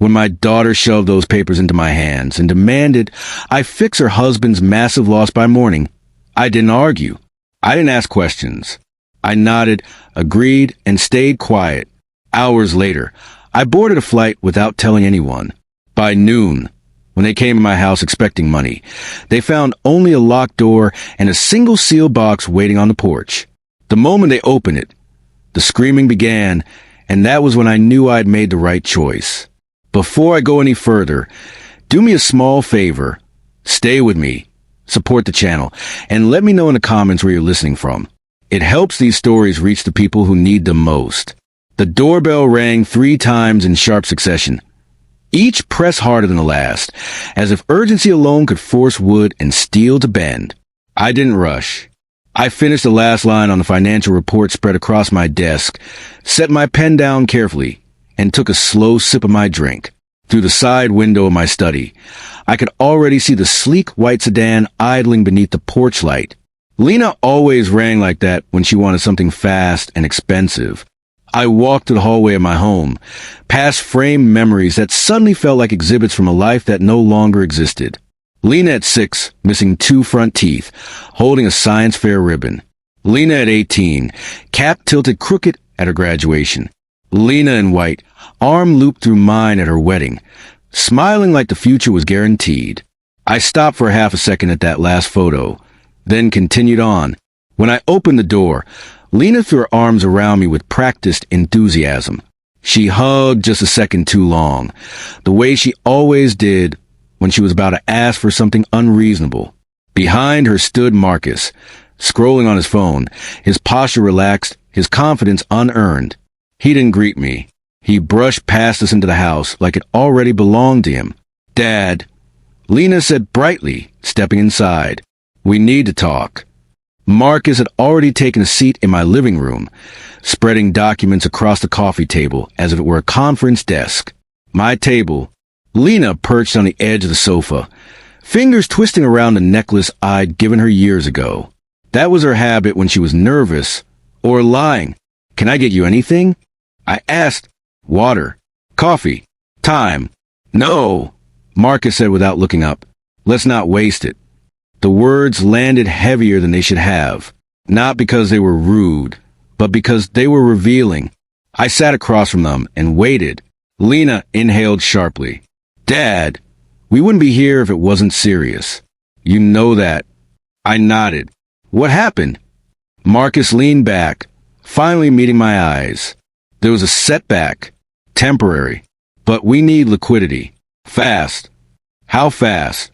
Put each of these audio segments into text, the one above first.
when my daughter shoved those papers into my hands and demanded I fix her husband's massive loss by morning, I didn't argue. I didn't ask questions. I nodded, agreed, and stayed quiet. Hours later, I boarded a flight without telling anyone. By noon, when they came to my house expecting money, they found only a locked door and a single sealed box waiting on the porch. The moment they opened it, the screaming began, and that was when I knew I'd made the right choice. Before I go any further, do me a small favor. Stay with me, support the channel, and let me know in the comments where you're listening from. It helps these stories reach the people who need them most. The doorbell rang 3 times in sharp succession. Each pressed harder than the last, as if urgency alone could force wood and steel to bend. I didn't rush. I finished the last line on the financial report spread across my desk, set my pen down carefully, and took a slow sip of my drink. Through the side window of my study, I could already see the sleek white sedan idling beneath the porch light. Lena always rang like that when she wanted something fast and expensive. I walked to the hallway of my home, past framed memories that suddenly felt like exhibits from a life that no longer existed. Lena at 6, missing 2 front teeth, holding a science fair ribbon. Lena at 18, cap tilted crooked at her graduation. Lena in white, arm looped through mine at her wedding, smiling like the future was guaranteed. I stopped for half a second at that last photo, then continued on. When I opened the door, Lena threw her arms around me with practiced enthusiasm. She hugged just a second too long, the way she always did when she was about to ask for something unreasonable. Behind her stood Marcus, scrolling on his phone, his posture relaxed, his confidence unearned. He didn't greet me. He brushed past us into the house like it already belonged to him. "Dad," Lena said brightly, stepping inside. "We need to talk." Marcus had already taken a seat in my living room, spreading documents across the coffee table as if it were a conference desk. My table, Lena perched on the edge of the sofa, fingers twisting around the necklace I'd given her years ago. That was her habit when she was nervous or lying. "Can I get you anything?" I asked. "Water, coffee, time." "No," Marcus said without looking up. "Let's not waste it." The words landed heavier than they should have, not because they were rude, but because they were revealing. I sat across from them and waited. Lena inhaled sharply. "Dad, we wouldn't be here if it wasn't serious. You know that." I nodded. "What happened?" Marcus leaned back, finally meeting my eyes. "There was a setback. Temporary. But we need liquidity. Fast." "How fast?"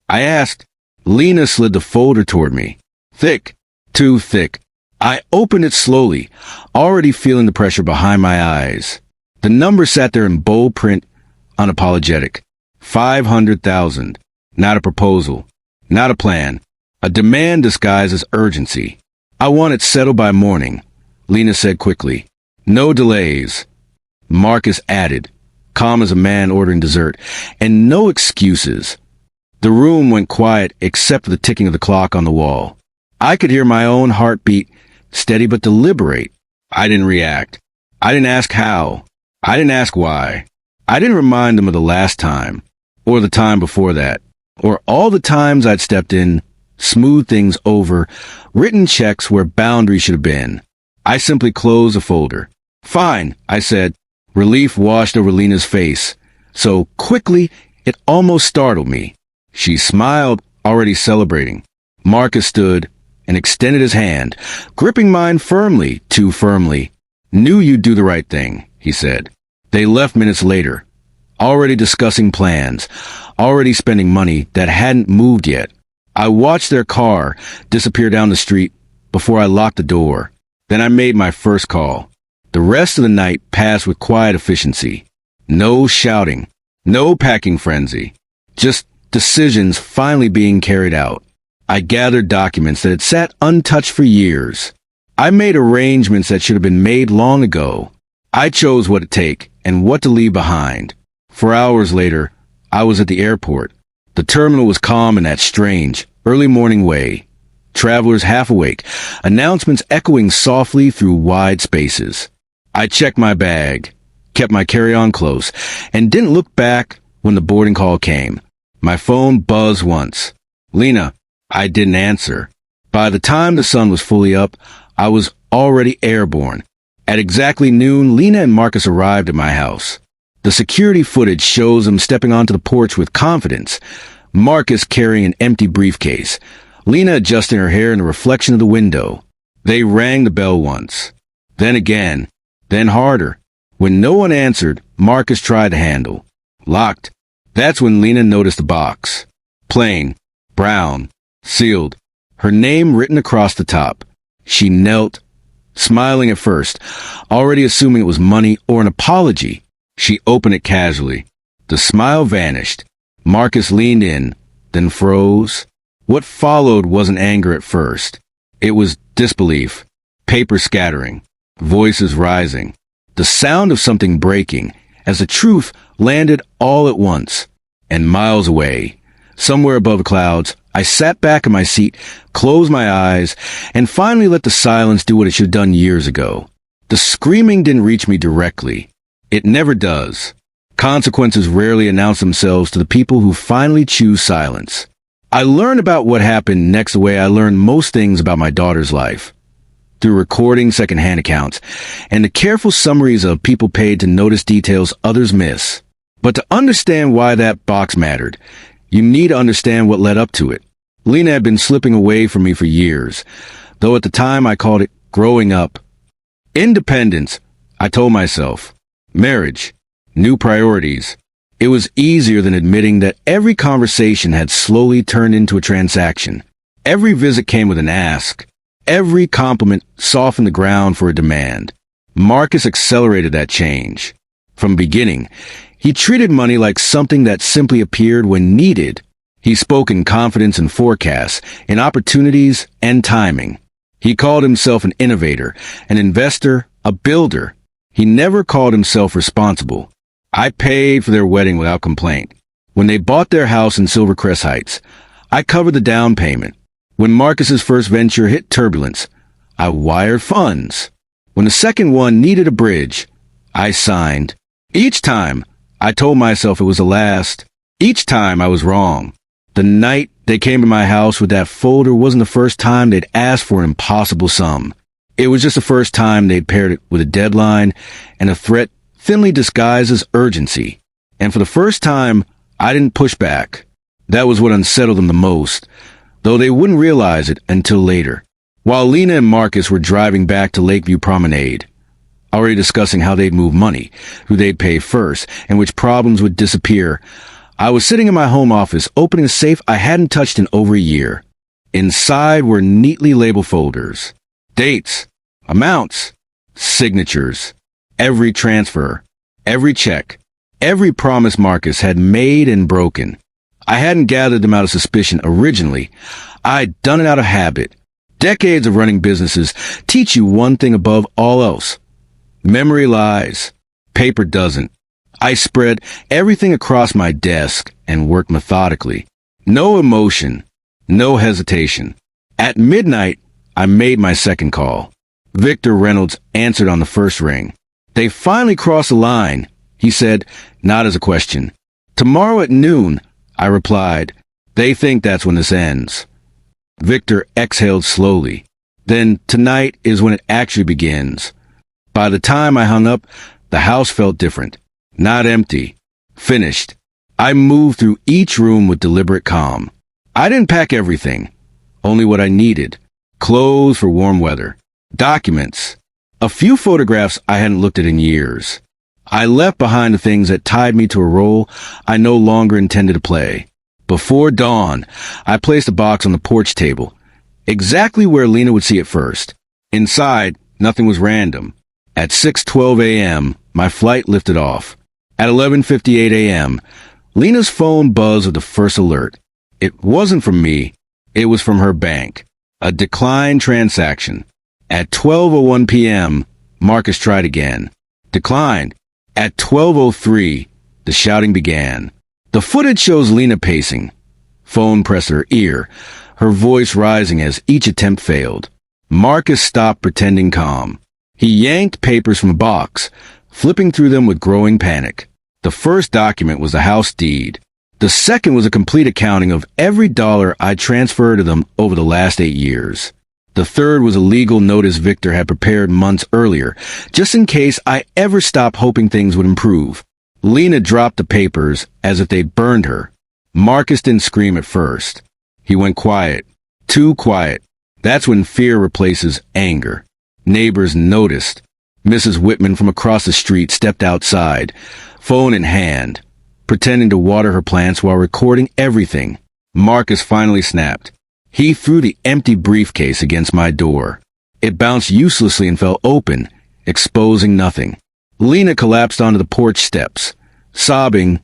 I asked. Lena slid the folder toward me. "Thick. Too thick." I opened it slowly, already feeling the pressure behind my eyes. The number sat there in bold print, unapologetic. 500,000. Not a proposal. Not a plan. A demand disguised as urgency. "I want it settled by morning," Lena said quickly. "No delays." Marcus added, calm as a man ordering dessert, "and no excuses." The room went quiet except for the ticking of the clock on the wall. I could hear my own heartbeat, steady but deliberate. I didn't react. I didn't ask how. I didn't ask why. I didn't remind them of the last time, or the time before that, or all the times I'd stepped in, smoothed things over, written checks where boundaries should have been. I simply closed the folder. "Fine," I said. Relief washed over Lena's face, so quickly it almost startled me. She smiled, already celebrating. Marcus stood and extended his hand, gripping mine firmly, too firmly. "Knew you'd do the right thing," he said. They left minutes later, already discussing plans, already spending money that hadn't moved yet. I watched their car disappear down the street before I locked the door. Then I made my first call. The rest of the night passed with quiet efficiency. No shouting, no packing frenzy, just decisions finally being carried out. I gathered documents that had sat untouched for years. I made arrangements that should have been made long ago. I chose what to take and what to leave behind. 4 hours later, I was at the airport. The terminal was calm in that strange, early morning way. Travelers half awake, announcements echoing softly through wide spaces. I checked my bag. kept my carry-on close, and didn't look back when the boarding call came. My phone buzzed once. Lena. I didn't answer. By the time the sun was fully up, I was already airborne. At exactly noon, Lena and Marcus arrived at my house. The security footage shows them stepping onto the porch with confidence, Marcus carrying an empty briefcase, Lena adjusting her hair in the reflection of the window. They rang the bell once, then again, then harder. When no one answered, Marcus tried the handle. Locked. That's when Lena noticed the box. Plain, brown, sealed, her name written across the top. She knelt, smiling at first, already assuming it was money or an apology. She opened it casually. The smile vanished. Marcus leaned in, then froze. What followed wasn't anger at first. It was disbelief, paper scattering, voices rising, the sound of something breaking, as the truth landed all at once. And miles away, somewhere above the clouds, I sat back in my seat, closed my eyes, and finally let the silence do what it should have done years ago. The screaming didn't reach me directly. It never does. Consequences rarely announce themselves to the people who finally choose silence. I learned about what happened next the way I learned most things about my daughter's life. Through recording secondhand accounts, and the careful summaries of people paid to notice details others miss. But to understand why that box mattered, you need to understand what led up to it. Lena had been slipping away from me for years, though at the time I called it growing up. Independence, I told myself. Marriage. New priorities. It was easier than admitting that every conversation had slowly turned into a transaction. Every visit came with an ask. Every compliment softened the ground for a demand. Marcus accelerated that change. From the beginning, he treated money like something that simply appeared when needed. He spoke in confidence and forecasts, in opportunities and timing. He called himself an innovator, an investor, a builder. He never called himself responsible. I paid for their wedding without complaint. When they bought their house in Silvercrest Heights, I covered the down payment. When Marcus's first venture hit turbulence, I wired funds. When the second one needed a bridge, I signed. Each time, I told myself it was the last. Each time I was wrong. The night they came to my house with that folder wasn't the first time they'd asked for an impossible sum. It was just the first time they'd paired it with a deadline and a threat thinly disguised as urgency. And for the first time, I didn't push back. That was what unsettled them the most, though they wouldn't realize it until later. While Lena and Marcus were driving back to Lakeview Promenade, already discussing how they'd move money, who they'd pay first, and which problems would disappear, I was sitting in my home office opening a safe I hadn't touched in over a year. Inside were neatly labeled folders. Dates, amounts, signatures, every transfer, every check, every promise Marcus had made and broken. I hadn't gathered them out of suspicion originally. I'd done it out of habit. Decades of running businesses teach you one thing above all else. Memory lies. Paper doesn't. I spread everything across my desk and worked methodically. No emotion, no hesitation. At midnight, I made my second call. Victor Reynolds answered on the first ring. They finally crossed the line, he said, not as a question. Tomorrow at noon, I replied. They think that's when this ends. Victor exhaled slowly. Then tonight is when it actually begins. By the time I hung up, the house felt different. Not empty. Finished. I moved through each room with deliberate calm. I didn't pack everything. Only what I needed. Clothes for warm weather. Documents. A few photographs I hadn't looked at in years. I left behind the things that tied me to a role I no longer intended to play. Before dawn, I placed a box on the porch table, exactly where Lena would see it first. Inside, nothing was random. At 6:12 a.m., my flight lifted off. At 11:58 a.m., Lena's phone buzzed with the first alert. It wasn't from me. It was from her bank. A declined transaction. At 12:01 p.m., Marcus tried again. Declined. At 12:03, the shouting began. The footage shows Lena pacing. Phone pressed to her ear, her voice rising as each attempt failed. Marcus stopped pretending calm. He yanked papers from a box, flipping through them with growing panic. The first document was the house deed. The second was a complete accounting of every dollar I'd transferred to them over the last 8 years. The third was a legal notice Victor had prepared months earlier, just in case I ever stopped hoping things would improve. Lena dropped the papers as if they'd burned her. Marcus didn't scream at first. He went quiet. Too quiet. That's when fear replaces anger. Neighbors noticed. Mrs. Whitman from across the street stepped outside, phone in hand, pretending to water her plants while recording everything. Marcus finally snapped. He threw the empty briefcase against my door. It bounced uselessly and fell open, exposing nothing. Lena collapsed onto the porch steps, sobbing,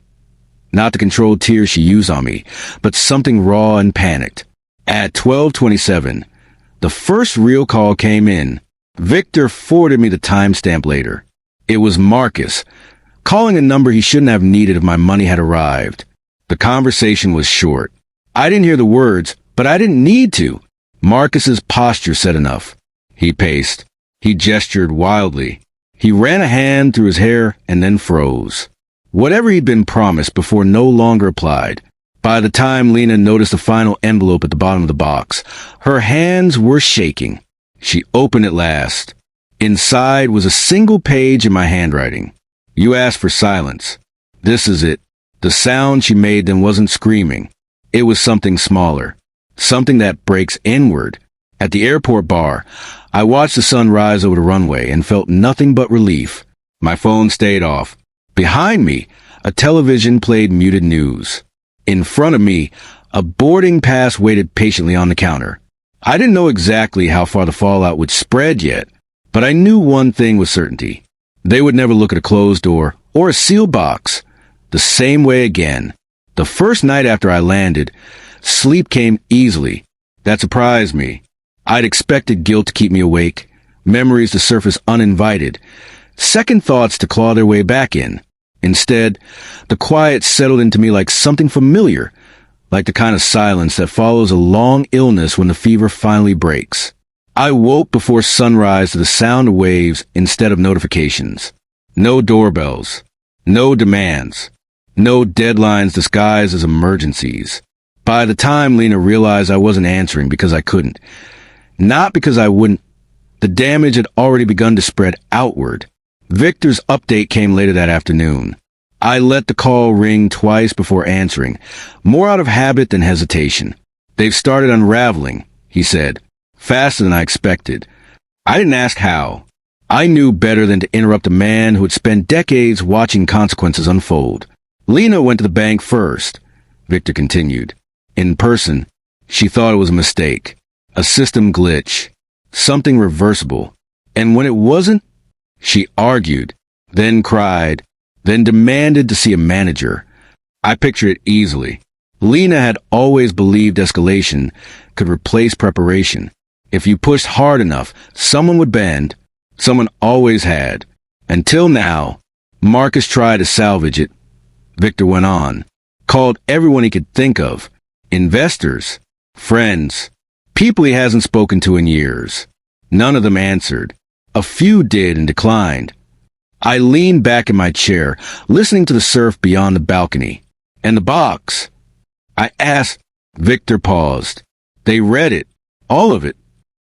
not the controlled tears she used on me, but something raw and panicked. At 12:27, the first real call came in. Victor forwarded me the timestamp later. It was Marcus, calling a number he shouldn't have needed if my money had arrived. The conversation was short. I didn't hear the words, but I didn't need to. Marcus's posture said enough. He paced. He gestured wildly. He ran a hand through his hair and then froze. Whatever he'd been promised before no longer applied. By the time Lena noticed the final envelope at the bottom of the box, her hands were shaking. She opened at last. Inside was a single page in my handwriting. You asked for silence. This is it. The sound she made then wasn't screaming. It was something smaller. Something that breaks inward. At the airport bar, I watched the sun rise over the runway and felt nothing but relief. My phone stayed off. Behind me, a television played muted news. In front of me, a boarding pass waited patiently on the counter. I didn't know exactly how far the fallout would spread yet, but I knew one thing with certainty. They would never look at a closed door or a sealed box the same way again. The first night after I landed, sleep came easily. That surprised me. I'd expected guilt to keep me awake, memories to surface uninvited, second thoughts to claw their way back in. Instead, the quiet settled into me like something familiar, like the kind of silence that follows a long illness when the fever finally breaks. I woke before sunrise to the sound of waves instead of notifications. No doorbells. No demands. No deadlines disguised as emergencies. By the time Lena realized I wasn't answering because I couldn't, not because I wouldn't, the damage had already begun to spread outward. Victor's update came later that afternoon. I let the call ring twice before answering, more out of habit than hesitation. They've started unraveling, he said, faster than I expected. I didn't ask how. I knew better than to interrupt a man who had spent decades watching consequences unfold. Lena went to the bank first, Victor continued. In person, she thought it was a mistake, a system glitch, something reversible. And when it wasn't, she argued, then cried, then demanded to see a manager. I picture it easily. Lena had always believed escalation could replace preparation. If you pushed hard enough, someone would bend. Someone always had. Until now, Marcus tried to salvage it. Victor went on, called everyone he could think of. Investors, friends, people he hasn't spoken to in years. None of them answered. A few did and declined. I leaned back in my chair, listening to the surf beyond the balcony. And the box? I asked. Victor paused. They read it. All of it.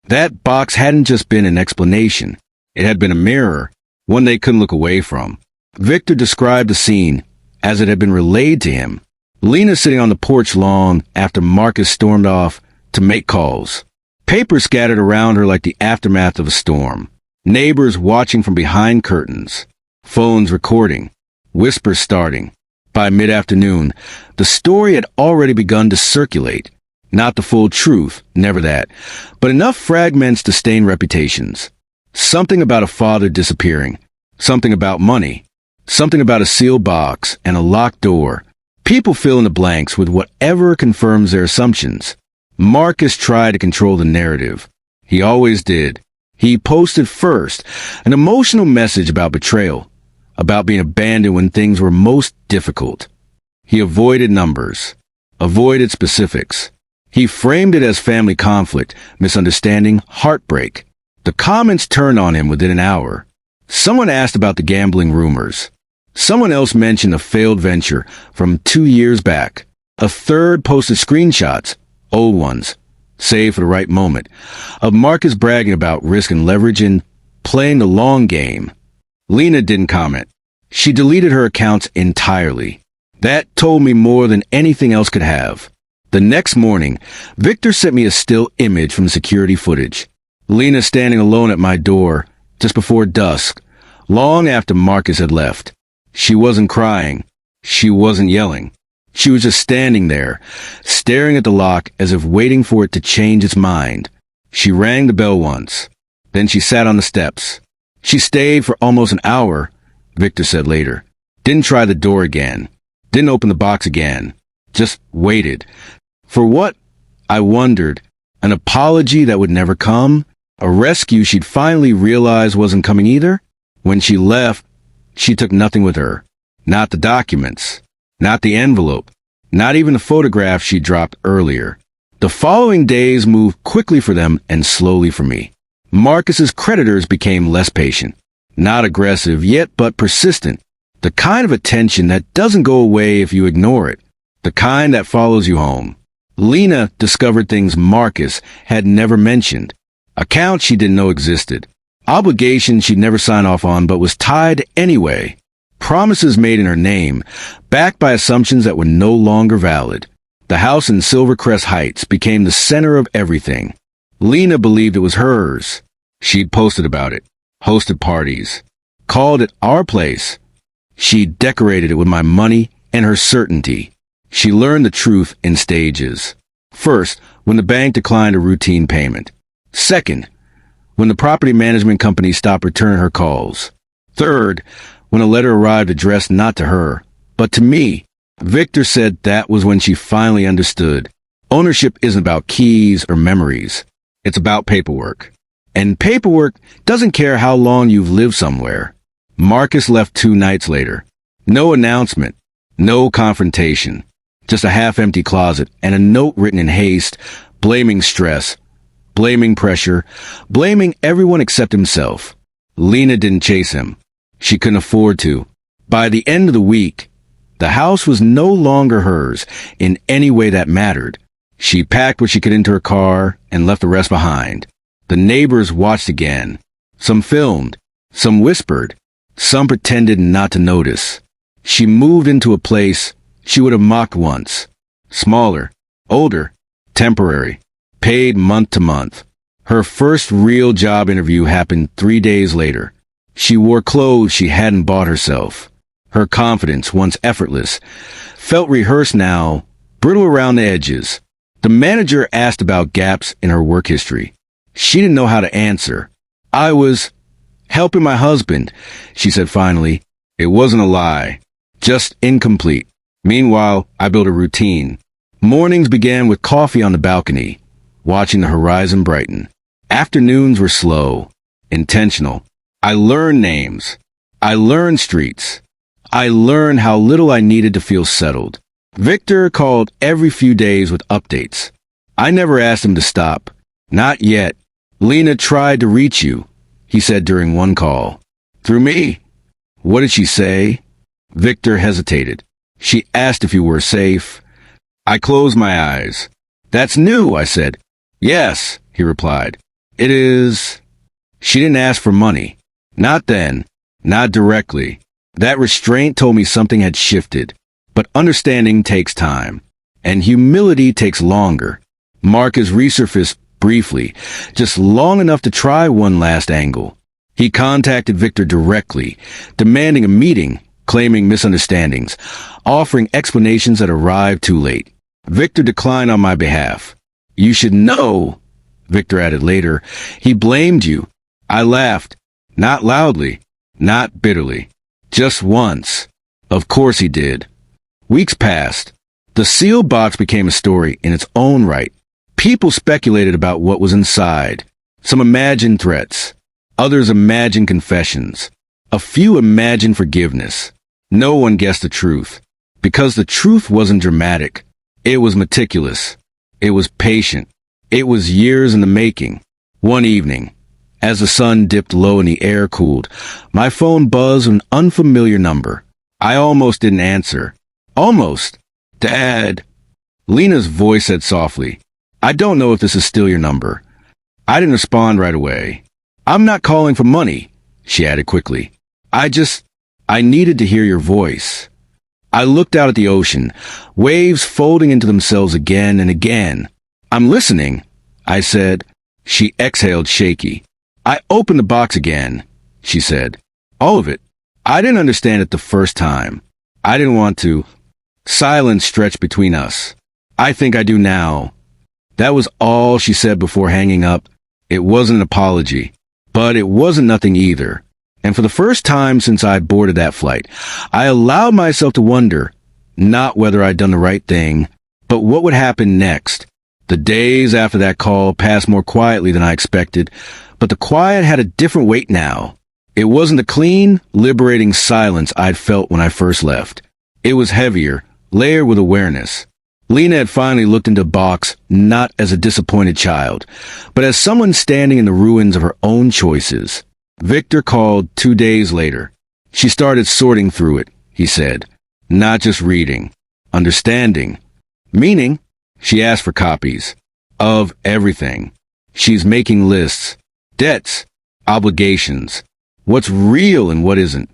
That box hadn't just been an explanation. It had been a mirror, one they couldn't look away from. Victor described the scene as it had been relayed to him. Lena sitting on the porch lawn after Marcus stormed off to make calls. Papers scattered around her like the aftermath of a storm. Neighbors watching from behind curtains. Phones recording. Whispers starting. By mid-afternoon, the story had already begun to circulate. Not the full truth, never that, but enough fragments to stain reputations. Something about a father disappearing. Something about money. Something about a sealed box and a locked door. People fill in the blanks with whatever confirms their assumptions. Marcus tried to control the narrative. He always did. He posted first an emotional message about betrayal, about being abandoned when things were most difficult. He avoided numbers, avoided specifics. He framed it as family conflict, misunderstanding, heartbreak. The comments turned on him within an hour. Someone asked about the gambling rumors. Someone else mentioned a failed venture from 2 years back. A third posted screenshots, old ones, saved for the right moment, of Marcus bragging about risk and leverage and playing the long game. Lena didn't comment. She deleted her accounts entirely. That told me more than anything else could have. The next morning, Victor sent me a still image from security footage. Lena standing alone at my door, just before dusk, long after Marcus had left. She wasn't crying. She wasn't yelling. She was just standing there, staring at the lock as if waiting for it to change its mind. She rang the bell once. Then she sat on the steps. She stayed for almost an hour, Victor said later. Didn't try the door again. Didn't open the box again. Just waited. For what? I wondered. An apology that would never come? A rescue she'd finally realized wasn't coming either? When she left, she took nothing with her. Not the documents. Not the envelope. Not even the photograph she dropped earlier. The following days moved quickly for them and slowly for me. Marcus's creditors became less patient. Not aggressive yet, but persistent. The kind of attention that doesn't go away if you ignore it. The kind that follows you home. Lena discovered things Marcus had never mentioned. Accounts she didn't know existed. Obligations she'd never signed off on but was tied anyway. Promises made in her name, backed by assumptions that were no longer valid. The house in Silvercrest Heights became the center of everything. Lena believed it was hers. She'd posted about it, hosted parties, called it our place. She decorated it with my money and her certainty. She learned the truth in stages. First, when the bank declined a routine payment. Second, when the property management company stopped returning her calls. Third, when a letter arrived addressed not to her, but to me. Victor said that was when she finally understood. Ownership isn't about keys or memories. It's about paperwork. And paperwork doesn't care how long you've lived somewhere. Marcus left 2 nights later. No announcement. No confrontation. Just a half-empty closet and a note written in haste, blaming stress, blaming pressure, blaming everyone except himself. Lena didn't chase him. She couldn't afford to. By the end of the week, the house was no longer hers in any way that mattered. She packed what she could into her car and left the rest behind. The neighbors watched again. Some filmed, some whispered, some pretended not to notice. She moved into a place she would have mocked once. Smaller, older, temporary, paid month to month. Her first real job interview happened 3 days later. She wore clothes she hadn't bought herself. Her confidence, once effortless, felt rehearsed now, brittle around the edges. The manager asked about gaps in her work history. She didn't know how to answer. I was helping my husband, she said finally. It wasn't a lie, just incomplete. Meanwhile, I built a routine. Mornings began with coffee on the balcony, watching the horizon brighten. Afternoons were slow, intentional. I learned names. I learned streets. I learned how little I needed to feel settled. Victor called every few days with updates. I never asked him to stop. Not yet. Lena tried to reach you, he said during one call. Through me. What did she say? Victor hesitated. She asked if you were safe. I closed my eyes. That's new, I said. Yes, he replied. It is. She didn't ask for money. Not then. Not directly. That restraint told me something had shifted. But understanding takes time. And humility takes longer. Marcus resurfaced briefly, just long enough to try one last angle. He contacted Victor directly, demanding a meeting, claiming misunderstandings, offering explanations that arrived too late. Victor declined on my behalf. You should know, Victor added later, he blamed you. I laughed. Not loudly, not bitterly. Just once. Of course he did. Weeks passed. The sealed box became a story in its own right. People speculated about what was inside. Some imagined threats. Others imagined confessions. A few imagined forgiveness. No one guessed the truth. Because the truth wasn't dramatic. It was meticulous. It was patient. It was years in the making. One evening, As the sun dipped low and the air cooled, my phone buzzed an unfamiliar number. I almost didn't answer. Almost. Dad. Lena's voice said softly, I don't know if this is still your number. I didn't respond right away. I'm not calling for money, she added quickly. I needed to hear your voice. I looked out at the ocean, waves folding into themselves again and again. I'm listening, I said. She exhaled shaky. I opened the box again, she said. All of it. I didn't understand it the first time. I didn't want to. Silence stretched between us. I think I do now. That was all she said before hanging up. It wasn't an apology, but it wasn't nothing either. And for the first time since I boarded that flight, I allowed myself to wonder, not whether I'd done the right thing, but what would happen next. The days after that call passed more quietly than I expected, but the quiet had a different weight now. It wasn't the clean, liberating silence I'd felt when I first left. It was heavier, layered with awareness. Lena had finally looked into the box, not as a disappointed child, but as someone standing in the ruins of her own choices. Victor called 2 days later. She started sorting through it, he said. Not just reading. Understanding. Meaning, she asked for copies. Of everything. She's making lists. Debts. Obligations. What's real and what isn't.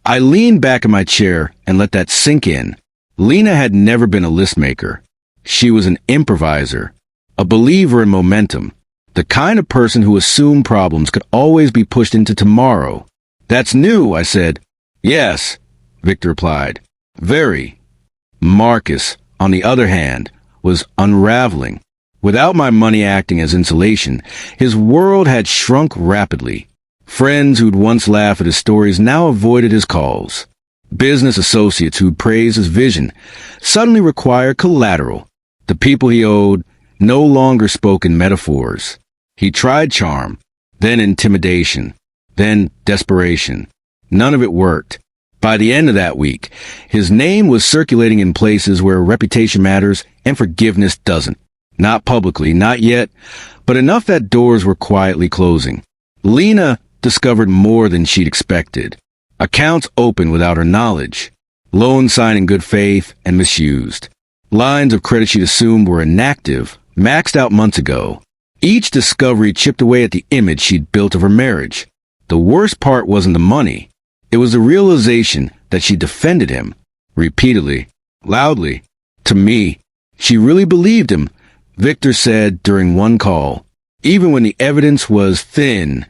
I leaned back in my chair and let that sink in. Lena had never been a list maker. She was an improviser. A believer in momentum. The kind of person who assumed problems could always be pushed into tomorrow. That's new, I said. Yes, Victor replied. Very. Marcus, on the other hand, was unraveling. Without my money acting as insulation, his world had shrunk rapidly. Friends who'd once laughed at his stories now avoided his calls. Business associates who'd praised his vision suddenly required collateral. The people he owed no longer spoke in metaphors. He tried charm, then intimidation, then desperation. None of it worked. By the end of that week, his name was circulating in places where reputation matters and forgiveness doesn't. Not publicly, not yet, but enough that doors were quietly closing. Lena discovered more than she'd expected. Accounts opened without her knowledge. Loans signed in good faith and misused. Lines of credit she'd assumed were inactive, maxed out months ago. Each discovery chipped away at the image she'd built of her marriage. The worst part wasn't the money. It was the realization that she defended him. Repeatedly. Loudly. To me. She really believed him, Victor said during one call. Even when the evidence was thin.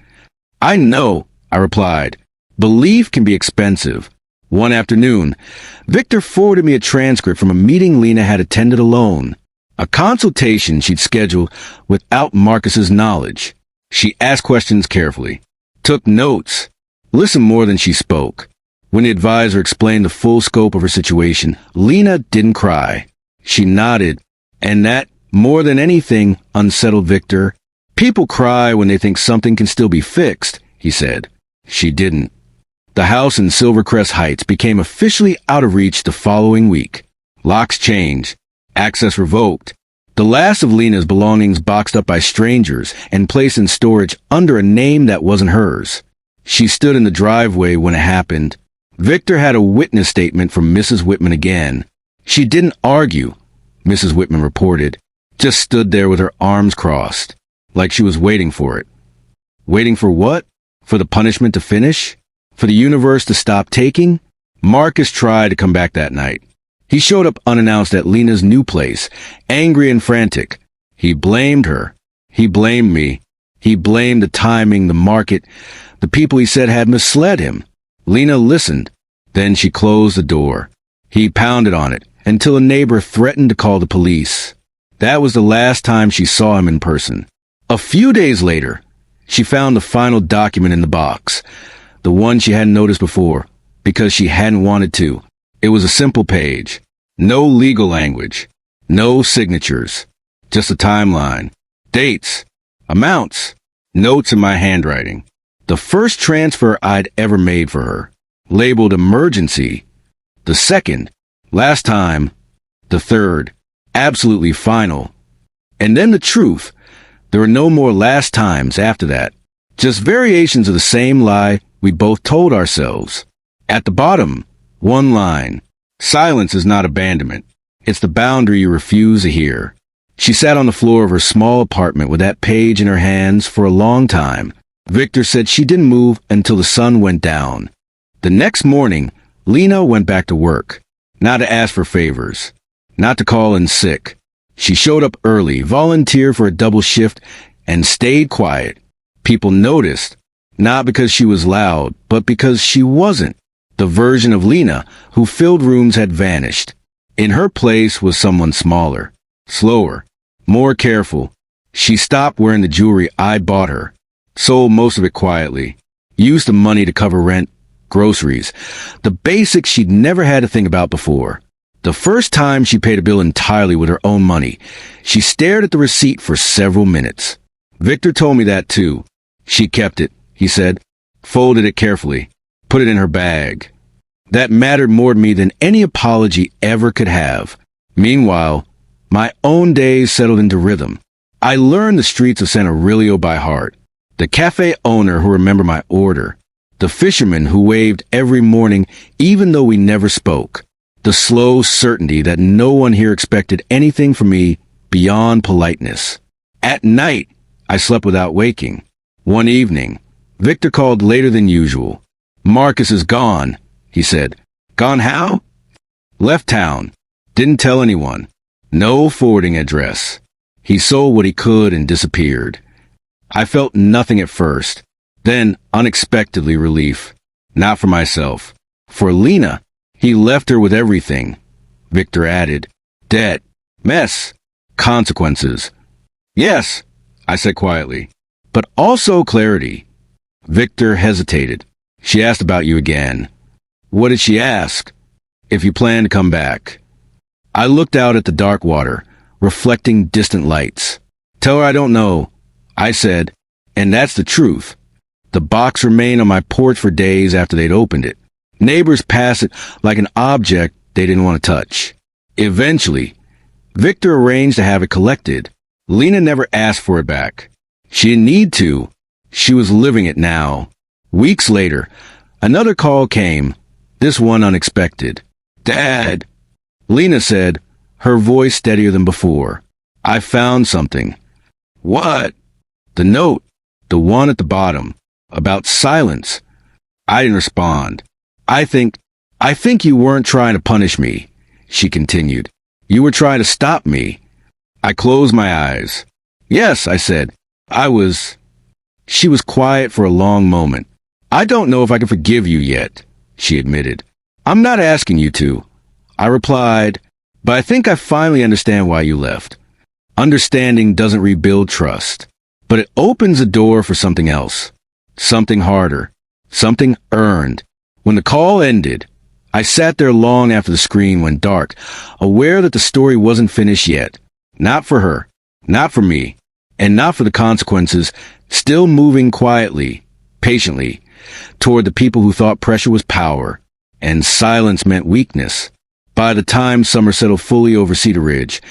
I know, I replied. Belief can be expensive. One afternoon, Victor forwarded me a transcript from a meeting Lena had attended alone. A consultation she'd scheduled without Marcus's knowledge. She asked questions carefully, took notes, listened more than she spoke. When the advisor explained the full scope of her situation, Lena didn't cry. She nodded, and that, more than anything, unsettled Victor. People cry when they think something can still be fixed, he said. She didn't. The house in Silvercrest Heights became officially out of reach the following week. Locks changed. Access revoked. The last of Lena's belongings boxed up by strangers and placed in storage under a name that wasn't hers. She stood in the driveway when it happened. Victor had a witness statement from Mrs. Whitman again. She didn't argue, Mrs. Whitman reported, just stood there with her arms crossed, like she was waiting for it. Waiting for what? For the punishment to finish? For the universe to stop taking? Marcus tried to come back that night. He showed up unannounced at Lena's new place, angry and frantic. He blamed her. He blamed me. He blamed the timing, the market, the people he said had misled him. Lena listened. Then she closed the door. He pounded on it until a neighbor threatened to call the police. That was the last time she saw him in person. A few days later, she found the final document in the box, the one she hadn't noticed before, because she hadn't wanted to. It was a simple page. No legal language. No signatures. Just a timeline. Dates. Amounts. Notes in my handwriting. The first transfer I'd ever made for her. Labeled emergency. The second. Last time. The third. Absolutely final. And then the truth. There were no more last times after that. Just variations of the same lie we both told ourselves. At the bottom, one line. Silence is not abandonment. It's the boundary you refuse to hear. She sat on the floor of her small apartment with that page in her hands for a long time. Victor said she didn't move until the sun went down. The next morning, Lena went back to work. Not to ask for favors. Not to call in sick. She showed up early, volunteered for a double shift, and stayed quiet. People noticed, not because she was loud, but because she wasn't. The version of Lena who filled rooms had vanished. In her place was someone smaller, slower, more careful. She stopped wearing the jewelry I bought her, sold most of it quietly, used the money to cover rent, groceries, the basics she'd never had to think about before. The first time she paid a bill entirely with her own money, she stared at the receipt for several minutes. Victor told me that too. She kept it, he said, folded it carefully, put it in her bag. That mattered more to me than any apology ever could have. Meanwhile, my own days settled into rhythm. I learned the streets of San Aurelio by heart. The cafe owner who remembered my order. The fisherman who waved every morning even though we never spoke. The slow certainty that no one here expected anything from me beyond politeness. At night, I slept without waking. One evening, Victor called later than usual. "Marcus is gone," he said. "Gone how?" "Left town. Didn't tell anyone. No forwarding address. He sold what he could and disappeared." I felt nothing at first. Then, unexpectedly, relief. Not for myself. For Lena. He left her with everything. Victor added. Debt. Mess. Consequences. "Yes," I said quietly. "But also clarity." Victor hesitated. "She asked about you again." "What did she ask?" "If you plan to come back." I looked out at the dark water, reflecting distant lights. "Tell her I don't know," I said, and that's the truth. The box remained on my porch for days after they'd opened it. Neighbors passed it like an object they didn't want to touch. Eventually, Victor arranged to have it collected. Lena never asked for it back. She didn't need to. She was living it now. Weeks later, another call came, this one unexpected. "Dad," Lena said, her voice steadier than before. "I found something." "What?" "The note, the one at the bottom, about silence." I didn't respond. I think you weren't trying to punish me," she continued. "You were trying to stop me." I closed my eyes. "Yes," I said. "I was." She was quiet for a long moment. "I don't know if I can forgive you yet," she admitted. "I'm not asking you to," I replied, "but I think I finally understand why you left." Understanding doesn't rebuild trust, but it opens a door for something else, something harder, something earned. When the call ended, I sat there long after the screen went dark, aware that the story wasn't finished yet. Not for her, not for me, and not for the consequences, still moving quietly, patiently, toward the people who thought pressure was power, and silence meant weakness. By the time summer settled fully over Cedar Ridge,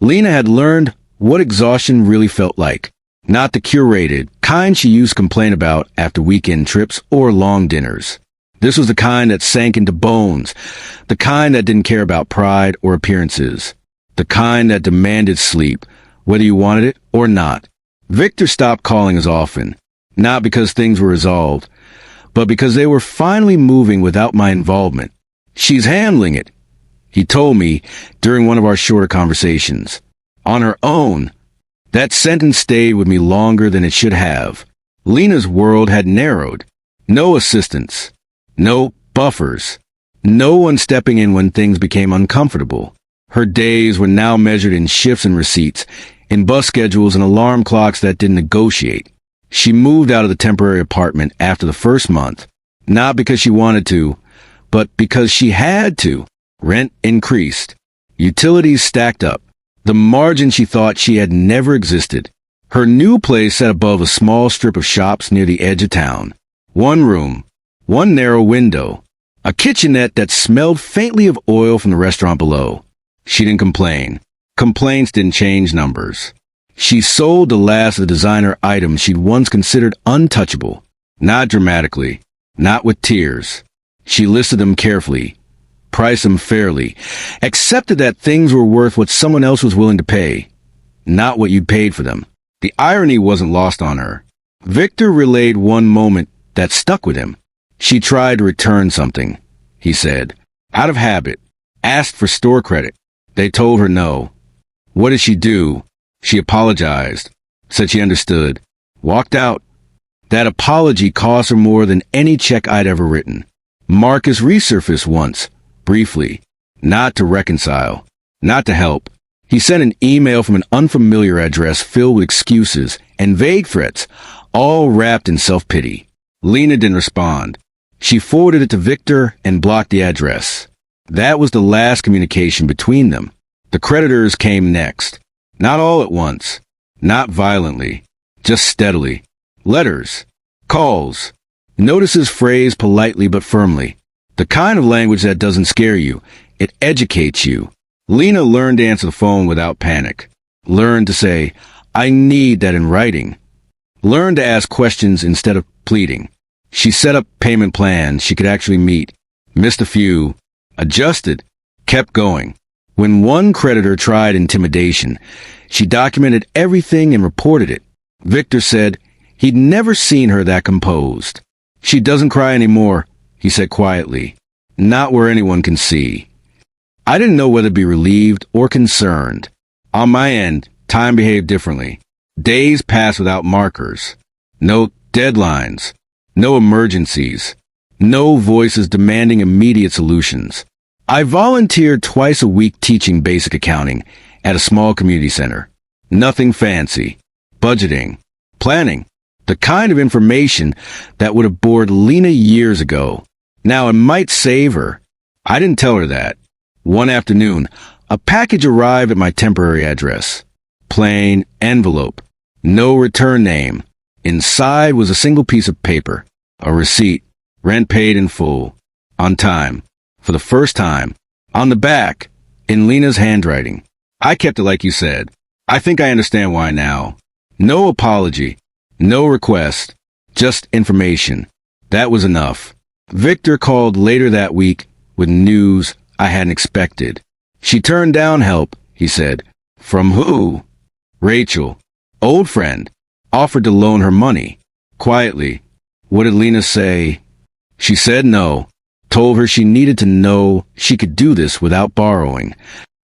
Lena had learned what exhaustion really felt like. Not the curated kind she used to complain about after weekend trips or long dinners. This was the kind that sank into bones, the kind that didn't care about pride or appearances, the kind that demanded sleep, whether you wanted it or not. Victor stopped calling as often, not because things were resolved, but because they were finally moving without my involvement. "She's handling it," he told me during one of our shorter conversations. "On her own." That sentence stayed with me longer than it should have. Lena's world had narrowed. No assistance. No buffers. No one stepping in when things became uncomfortable. Her days were now measured in shifts and receipts, in bus schedules and alarm clocks that didn't negotiate. She moved out of the temporary apartment after the first month, not because she wanted to, but because she had to. Rent increased. Utilities stacked up. The margin she thought she had never existed. Her new place sat above a small strip of shops near the edge of town. One room. One narrow window, a kitchenette that smelled faintly of oil from the restaurant below. She didn't complain. Complaints didn't change numbers. She sold the last of the designer items she'd once considered untouchable. Not dramatically. Not with tears. She listed them carefully, priced them fairly, accepted that things were worth what someone else was willing to pay, not what you'd paid for them. The irony wasn't lost on her. Victor relayed one moment that stuck with him. She tried to return something, he said, out of habit, asked for store credit. They told her no. What did she do? She apologized, said she understood, walked out. That apology cost her more than any check I'd ever written. Marcus resurfaced once, briefly, not to reconcile, not to help. He sent an email from an unfamiliar address filled with excuses and vague threats, all wrapped in self-pity. Lena didn't respond. She forwarded it to Victor and blocked the address. That was the last communication between them. The creditors came next. Not all at once. Not violently. Just steadily. Letters. Calls. Notices phrased politely but firmly. The kind of language that doesn't scare you. It educates you. Lena learned to answer the phone without panic. Learned to say, I need that in writing. Learned to ask questions instead of pleading. She set up payment plans she could actually meet. Missed a few. Adjusted. Kept going. When one creditor tried intimidation, she documented everything and reported it. Victor said he'd never seen her that composed. She doesn't cry anymore, he said quietly. Not where anyone can see. I didn't know whether to be relieved or concerned. On my end, time behaved differently. Days passed without markers. No deadlines. No emergencies. No voices demanding immediate solutions. I volunteered twice a week teaching basic accounting at a small community center. Nothing fancy. Budgeting. Planning. The kind of information that would have bored Lena years ago. Now, it might save her. I didn't tell her that. One afternoon, a package arrived at my temporary address. Plain envelope. No return name. Inside was a single piece of paper. A receipt. Rent paid in full. On time. For the first time. On the back. In Lena's handwriting. I kept it like you said. I think I understand why now. No apology. No request. Just information. That was enough. Victor called later that week with news I hadn't expected. She turned down help, he said. From who? Rachel. Old friend. Offered to loan her money. Quietly. What did Lena say? She said no. Told her she needed to know she could do this without borrowing.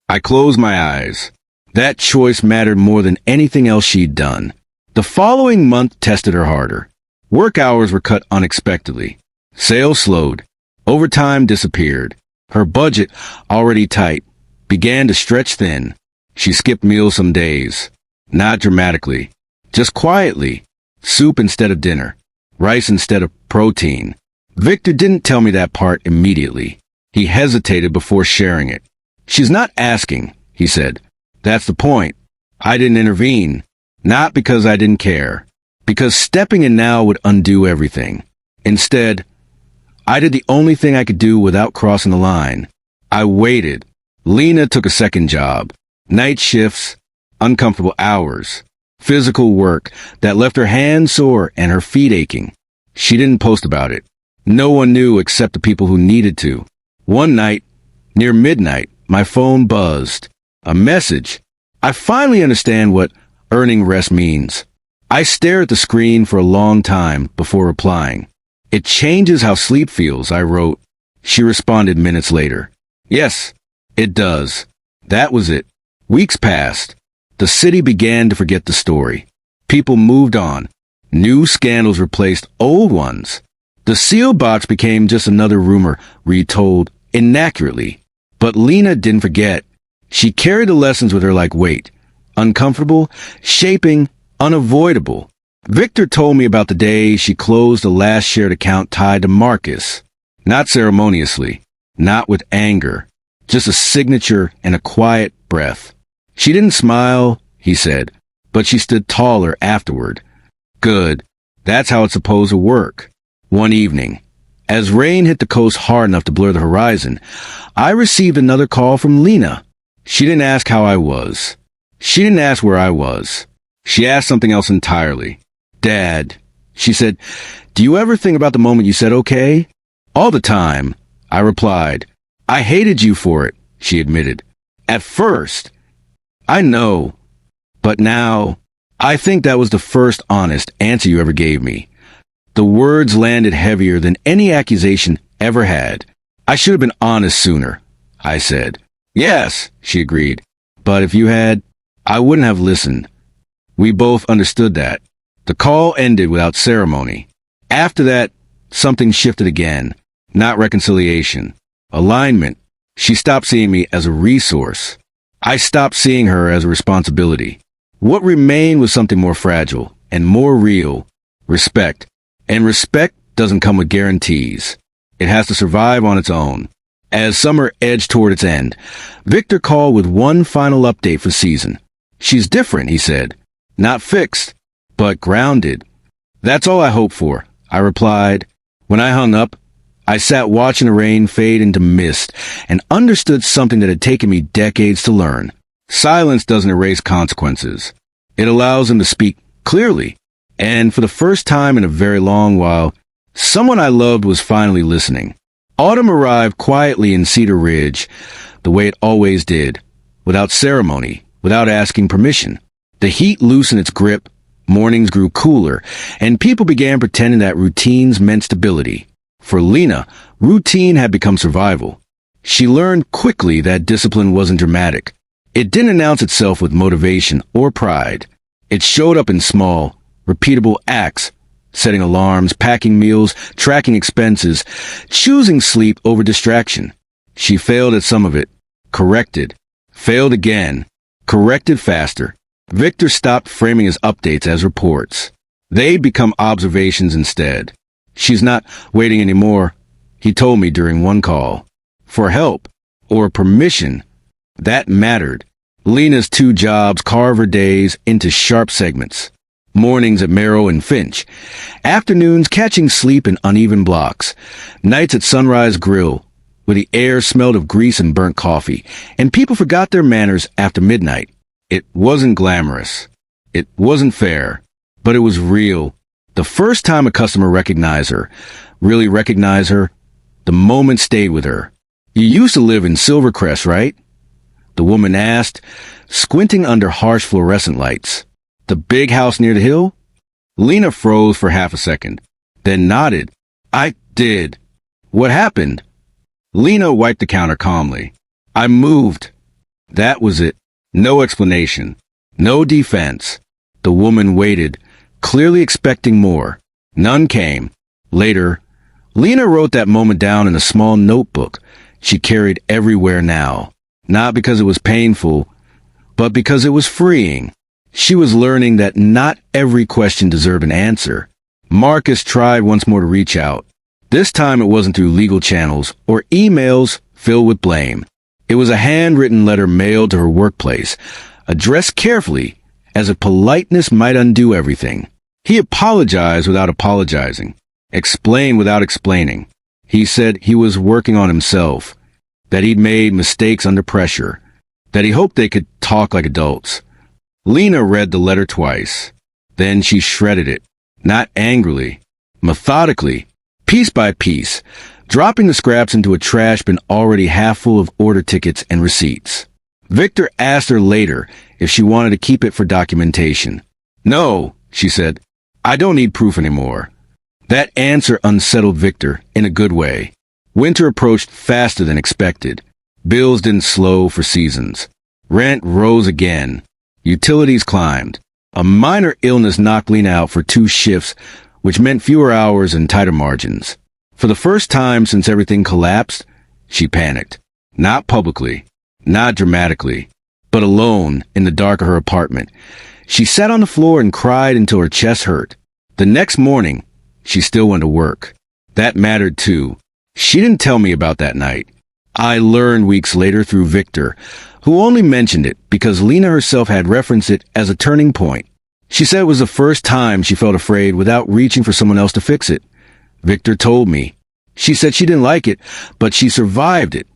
I closed my eyes. That choice mattered more than anything else she'd done. The following month tested her harder. Work hours were cut unexpectedly. Sales slowed. Overtime disappeared. Her budget, already tight, began to stretch thin. She skipped meals some days. Not dramatically. Just quietly. Soup instead of dinner. Rice instead of protein. Victor didn't tell me that part immediately. He hesitated before sharing it. She's not asking, he said. That's the point. I didn't intervene. Not because I didn't care. Because stepping in now would undo everything. Instead, I did the only thing I could do without crossing the line. I waited. Lena took a second job. Night shifts, uncomfortable hours, physical work that left her hands sore and her feet aching. She didn't post about it. No one knew except the people who needed to. One night, near midnight, my phone buzzed. A message. I finally understand what earning rest means. I stared at the screen for a long time before replying. It changes how sleep feels, I wrote. She responded minutes later. Yes, it does. That was it. Weeks passed. The city began to forget the story. People moved on. New scandals replaced old ones. The seal box became just another rumor retold inaccurately. But Lena didn't forget. She carried the lessons with her like weight. Uncomfortable, shaping, unavoidable. Victor told me about the day she closed the last shared account tied to Marcus. Not ceremoniously, not with anger, just a signature and a quiet breath. She didn't smile, he said, but she stood taller afterward. Good. That's how it's supposed to work. One evening, as rain hit the coast hard enough to blur the horizon, I received another call from Lena. She didn't ask how I was. She didn't ask where I was. She asked something else entirely. Dad, she said, do you ever think about the moment you said okay? All the time, I replied. I hated you for it, she admitted. At first. I know. But now, I think that was the first honest answer you ever gave me. The words landed heavier than any accusation ever had. I should have been honest sooner, I said. Yes, she agreed. But if you had, I wouldn't have listened. We both understood that. The call ended without ceremony. After that, something shifted again. Not reconciliation. Alignment. She stopped seeing me as a resource. I stopped seeing her as a responsibility. What remained was something more fragile and more real. Respect. And respect doesn't come with guarantees. It has to survive on its own. As summer edged toward its end, Victor called with one final update for season. She's different, he said. Not fixed, but grounded. That's all I hope for, I replied. When I hung up, I sat watching the rain fade into mist and understood something that had taken me decades to learn. Silence doesn't erase consequences. It allows them to speak clearly. And for the first time in a very long while, someone I loved was finally listening. Autumn arrived quietly in Cedar Ridge, the way it always did, without ceremony, without asking permission. The heat loosened its grip, mornings grew cooler, and people began pretending that routines meant stability. For Lena, routine had become survival. She learned quickly that discipline wasn't dramatic. It didn't announce itself with motivation or pride. It showed up in small, repeatable acts, setting alarms, packing meals, tracking expenses, choosing sleep over distraction. She failed at some of it, corrected, failed again, corrected faster. Victor stopped framing his updates as reports. They'd become observations instead. She's not waiting anymore, he told me during one call. For help, or permission, that mattered. Lena's 2 jobs carve her days into sharp segments. Mornings at Merrill and Finch, afternoons catching sleep in uneven blocks, nights at Sunrise Grill, where the air smelled of grease and burnt coffee, and people forgot their manners after midnight. It wasn't glamorous. It wasn't fair, but it was real. The first time a customer recognized her, really recognized her, the moment stayed with her. You used to live in Silvercrest, right? The woman asked, squinting under harsh fluorescent lights. The big house near the hill? Lena froze for half a second, then nodded. I did. What happened? Lena wiped the counter calmly. I moved. That was it. No explanation. No defense. The woman waited, clearly expecting more. None came. Later, Lena wrote that moment down in a small notebook she carried everywhere now. Not because it was painful, but because it was freeing. She was learning that not every question deserved an answer. Marcus tried once more to reach out. This time it wasn't through legal channels or emails filled with blame. It was a handwritten letter mailed to her workplace, addressed carefully, as if politeness might undo everything. He apologized without apologizing, explained without explaining. He said he was working on himself, that he'd made mistakes under pressure, that he hoped they could talk like adults. Lena read the letter twice. Then she shredded it, not angrily, methodically, piece by piece, dropping the scraps into a trash bin already half full of order tickets and receipts. Victor asked her later if she wanted to keep it for documentation. No, she said. I don't need proof anymore. That answer unsettled Victor in a good way. Winter approached faster than expected. Bills didn't slow for seasons. Rent rose again. Utilities climbed. A minor illness knocked Lena out for 2 shifts, which meant fewer hours and tighter margins. For the first time since everything collapsed, she panicked. Not publicly, not dramatically, but alone in the dark of her apartment. She sat on the floor and cried until her chest hurt. The next morning, she still went to work. That mattered too. She didn't tell me about that night. I learned weeks later through Victor, who only mentioned it because Lena herself had referenced it as a turning point. She said it was the first time she felt afraid without reaching for someone else to fix it. Victor told me. She said she didn't like it, but she survived it.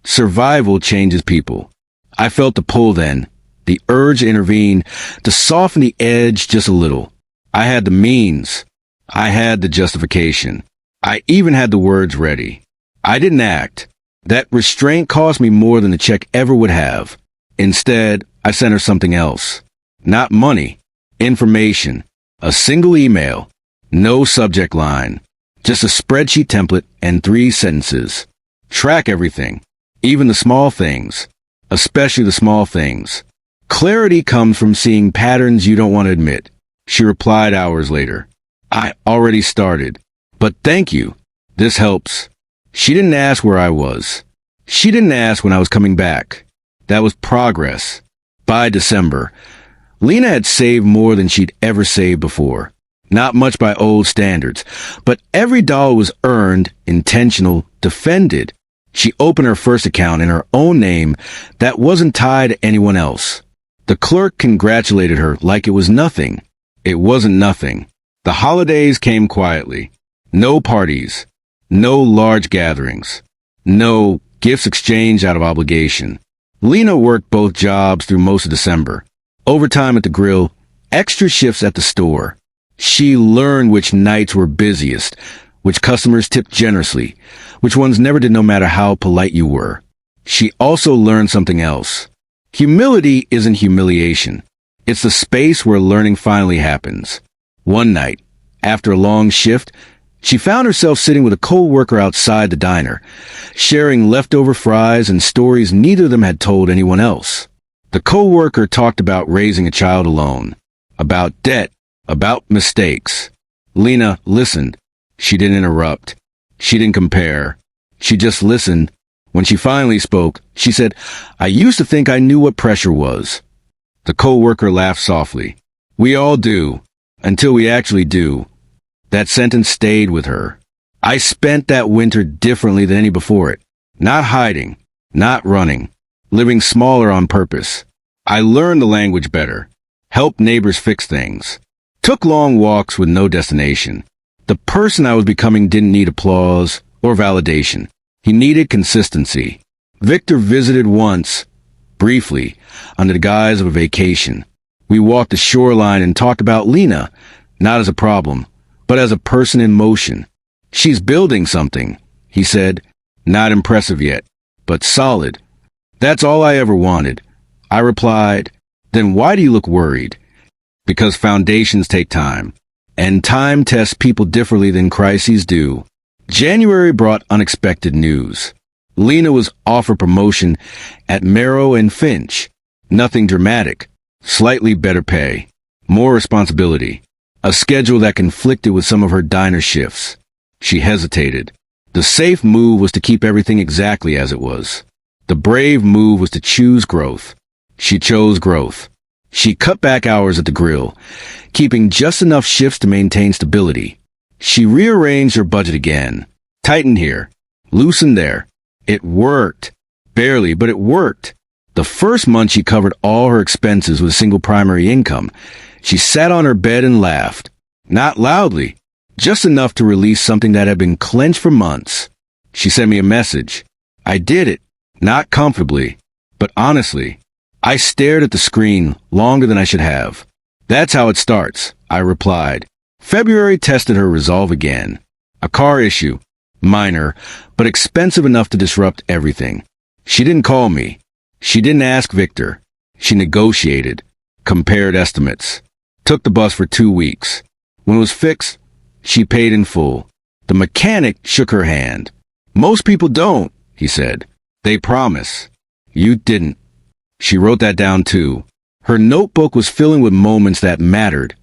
Survival changes people. I felt the pull then, the urge to intervene, to soften the edge just a little. I had the means. I had the justification. I even had the words ready. I didn't act. That restraint cost me more than the check ever would have. Instead, I sent her something else. Not money. Information. A single email. No subject line. Just a spreadsheet template and 3 sentences. Track everything. Even the small things. Especially the small things. Clarity comes from seeing patterns you don't want to admit. She replied hours later. I already started. But thank you. This helps. She didn't ask where I was. She didn't ask when I was coming back. That was progress. By December, Lena had saved more than she'd ever saved before. Not much by old standards, but every dollar was earned, intentional, defended. She opened her first account in her own name that wasn't tied to anyone else. The clerk congratulated her like it was nothing. It wasn't nothing. The holidays came quietly. No parties. No large gatherings. No gifts exchanged out of obligation. Lena worked both jobs through most of December. Overtime at the grill, extra shifts at the store. She learned which nights were busiest, which customers tipped generously, which ones never did no matter how polite you were. She also learned something else. Humility isn't humiliation. It's the space where learning finally happens. One night, after a long shift, she found herself sitting with a co-worker outside the diner, sharing leftover fries and stories neither of them had told anyone else. The co-worker talked about raising a child alone, about debt, about mistakes. Lena listened. She didn't interrupt. She didn't compare. She just listened. When she finally spoke, she said, "I used to think I knew what pressure was." The co-worker laughed softly. "We all do, until we actually do." That sentence stayed with her. I spent that winter differently than any before it. Not hiding, not running, living smaller on purpose. I learned the language better, helped neighbors fix things, took long walks with no destination. The person I was becoming didn't need applause or validation. He needed consistency. Victor visited once, briefly, under the guise of a vacation. We walked the shoreline and talked about Lena, not as a problem, but as a person in motion. "She's building something," he said. "Not impressive yet, but solid." "That's all I ever wanted." I replied, "Then why do you look worried?" "Because foundations take time, and time tests people differently than crises do." January brought unexpected news. Lena was offered promotion at Merrow and Finch. Nothing dramatic, slightly better pay, more responsibility. A schedule that conflicted with some of her diner shifts. She hesitated. The safe move was to keep everything exactly as it was. The brave move was to choose growth. She chose growth. She cut back hours at the grill, keeping just enough shifts to maintain stability. She rearranged her budget again. Tightened here, loosened there. It worked. Barely, but it worked. The first month she covered all her expenses with a single primary income. She sat on her bed and laughed. Not loudly, just enough to release something that had been clenched for months. She sent me a message. I did it, not comfortably, but honestly. I stared at the screen longer than I should have. "That's how it starts," I replied. February tested her resolve again. A car issue, minor, but expensive enough to disrupt everything. She didn't call me. She didn't ask Victor. She negotiated, compared estimates. Took the bus for 2 weeks. When it was fixed, she paid in full. The mechanic shook her hand. "Most people don't," he said. "They promise." You didn't. She wrote that down too. Her notebook was filling with moments that mattered.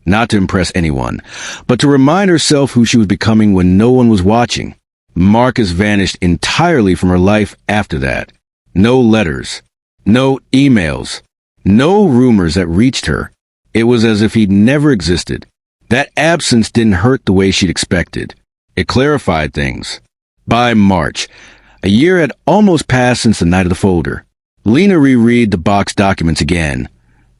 Not to impress anyone, but to remind herself who she was becoming when no one was watching. Marcus vanished entirely from her life after that. No letters. No emails. No rumors that reached her. It was as if he'd never existed. That absence didn't hurt the way she'd expected. It clarified things. By March, a year had almost passed since the night of the folder. Lena reread the box documents again.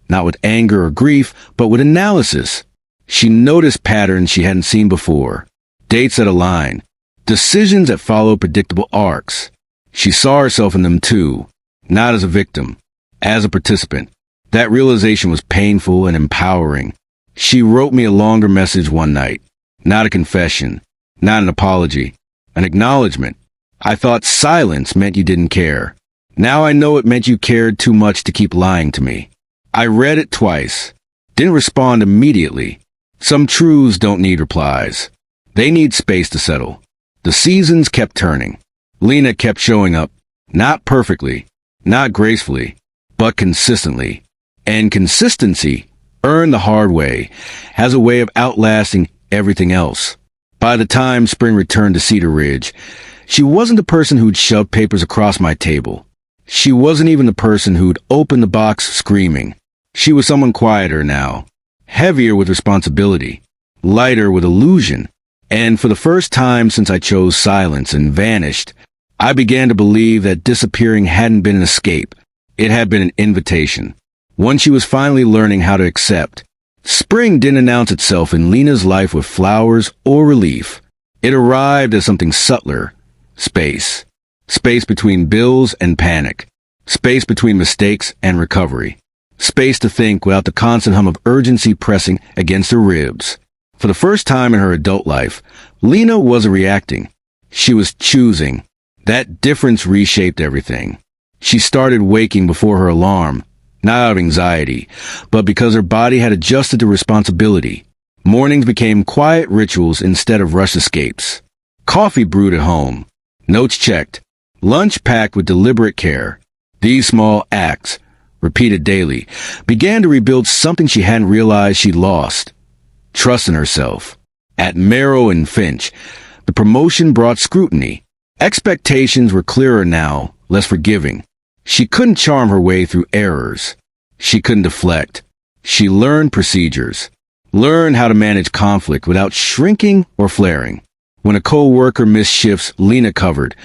Not with anger or grief, but with analysis. She noticed patterns she hadn't seen before. Dates that align. Decisions that follow predictable arcs. She saw herself in them too. Not as a victim. As a participant. That realization was painful and empowering. She wrote me a longer message one night. Not a confession, not an apology, an acknowledgement. I thought silence meant you didn't care. Now I know it meant you cared too much to keep lying to me. I read it twice. Didn't respond immediately. Some truths don't need replies. They need space to settle. The seasons kept turning. Lena kept showing up. Not perfectly, not gracefully, but consistently. And consistency, earned the hard way, has a way of outlasting everything else. By the time spring returned to Cedar Ridge, she wasn't the person who'd shove papers across my table. She wasn't even the person who'd open the box screaming. She was someone quieter now, heavier with responsibility, lighter with illusion. And for the first time since I chose silence and vanished, I began to believe that disappearing hadn't been an escape. It had been an invitation. One she was finally learning how to accept. Spring didn't announce itself in Lena's life with flowers or relief. It arrived as something subtler. Space. Space between bills and panic. Space between mistakes and recovery. Space to think without the constant hum of urgency pressing against her ribs. For the first time in her adult life, Lena wasn't reacting. She was choosing. That difference reshaped everything. She started waking before her alarm, not out of anxiety, but because her body had adjusted to responsibility. Mornings became quiet rituals instead of rush escapes. Coffee brewed at home. Notes checked. Lunch packed with deliberate care. These small acts, repeated daily, began to rebuild something she hadn't realized she'd lost. Trust in herself. At Merrill and Finch, the promotion brought scrutiny. Expectations were clearer now, less forgiving. She couldn't charm her way through errors. She couldn't deflect. She learned procedures. Learned how to manage conflict without shrinking or flaring. When a co-worker missed shifts, Lena covered.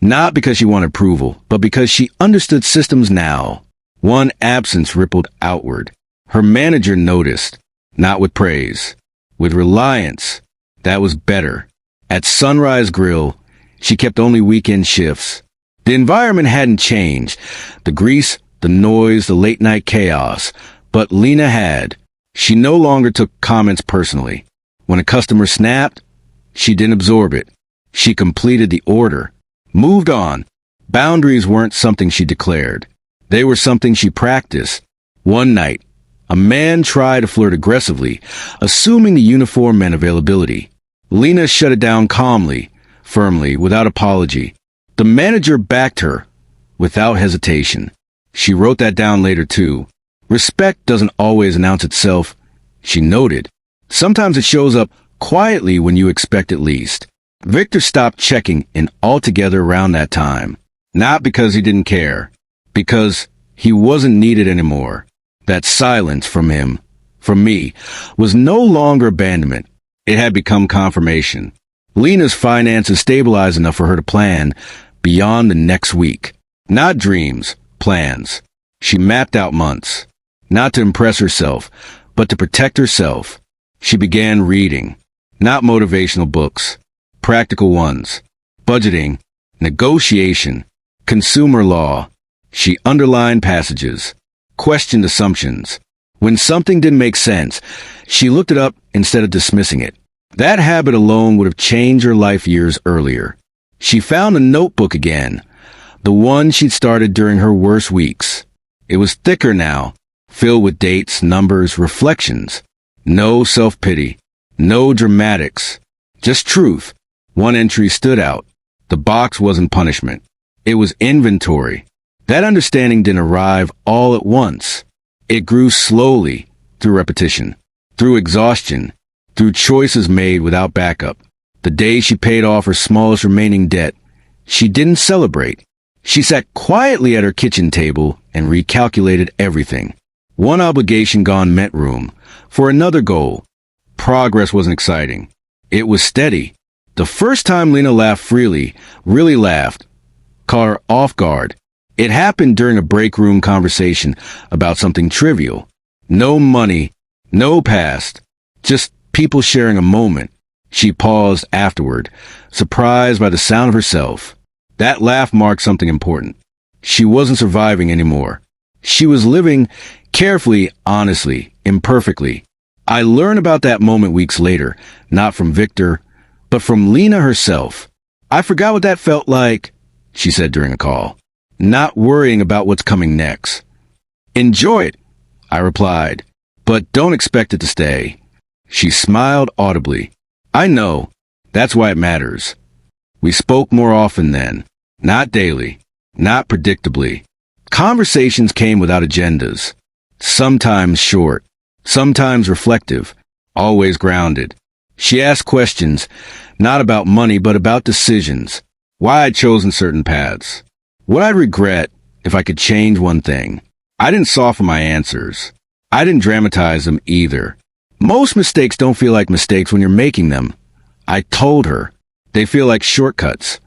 Not because she wanted approval, but because she understood systems now. One absence rippled outward. Her manager noticed. Not with praise. With reliance. That was better. At Sunrise Grill, she kept only weekend shifts. The environment hadn't changed. The grease, the noise, the late-night chaos. But Lena had. She no longer took comments personally. When a customer snapped, she didn't absorb it. She completed the order. Moved on. Boundaries weren't something she declared. They were something she practiced. One night, a man tried to flirt aggressively, assuming the uniform meant availability. Lena shut it down calmly, firmly, without apology. The manager backed her, without hesitation. She wrote that down later, too. Respect doesn't always announce itself, she noted. Sometimes it shows up quietly when you expect it least. Victor stopped checking in altogether around that time. Not because he didn't care. Because he wasn't needed anymore. That silence from him, from me, was no longer abandonment. It had become confirmation. Lena's finances stabilized enough for her to plan beyond the next week. Not dreams, plans. She mapped out months. Not to impress herself, but to protect herself. She began reading. Not motivational books. Practical ones. Budgeting. Negotiation. Consumer law. She underlined passages. Questioned assumptions. When something didn't make sense, she looked it up instead of dismissing it. That habit alone would have changed her life years earlier. She found a notebook again, the one she'd started during her worst weeks. It was thicker now, filled with dates, numbers, reflections. No self-pity, no dramatics, just truth. One entry stood out. The box wasn't punishment. It was inventory. That understanding didn't arrive all at once. It grew slowly, through repetition, through exhaustion, through choices made without backup. The day she paid off her smallest remaining debt, she didn't celebrate. She sat quietly at her kitchen table and recalculated everything. One obligation gone meant room for another goal. Progress wasn't exciting. It was steady. The first time Lena laughed freely, really laughed, caught her off guard. It happened during a break room conversation about something trivial. No money, no past, just people sharing a moment. She paused afterward, surprised by the sound of herself. That laugh marked something important. She wasn't surviving anymore. She was living Carefully, honestly, imperfectly. I learned about that moment weeks later, not from Victor, but from Lena herself. I forgot what that felt like, she said during a call. Not worrying about what's coming next. Enjoy it, I replied, but don't expect it to stay. She smiled audibly. I know. That's why it matters. We spoke more often then. Not daily. Not predictably. Conversations came without agendas. Sometimes short. Sometimes reflective. Always grounded. She asked questions, not about money, but about decisions. Why I'd chosen certain paths. What I'd regret if I could change one thing. I didn't soften my answers. I didn't dramatize them either. Most mistakes don't feel like mistakes when you're making them. I told her. They feel like shortcuts.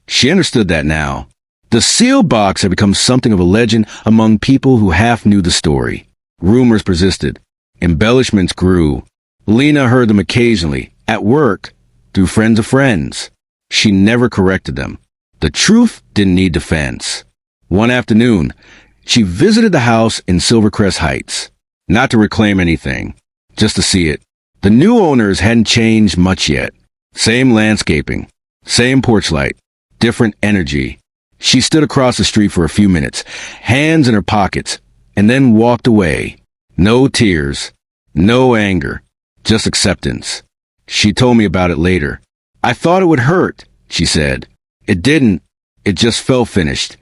She understood that now. The seal box had become something of a legend among people who half knew the story. Rumors persisted. Embellishments grew. Lena heard them occasionally, at work, through friends of friends. She never corrected them. The truth didn't need defense. One afternoon, she visited the house in Silvercrest Heights. Not to reclaim anything, just to see it. The new owners hadn't changed much yet. Same landscaping, same porch light, different energy. She stood across the street for a few minutes, hands in her pockets, and then walked away. No tears, no anger, just acceptance. She told me about it later. I thought it would hurt, she said. It didn't. It just felt finished.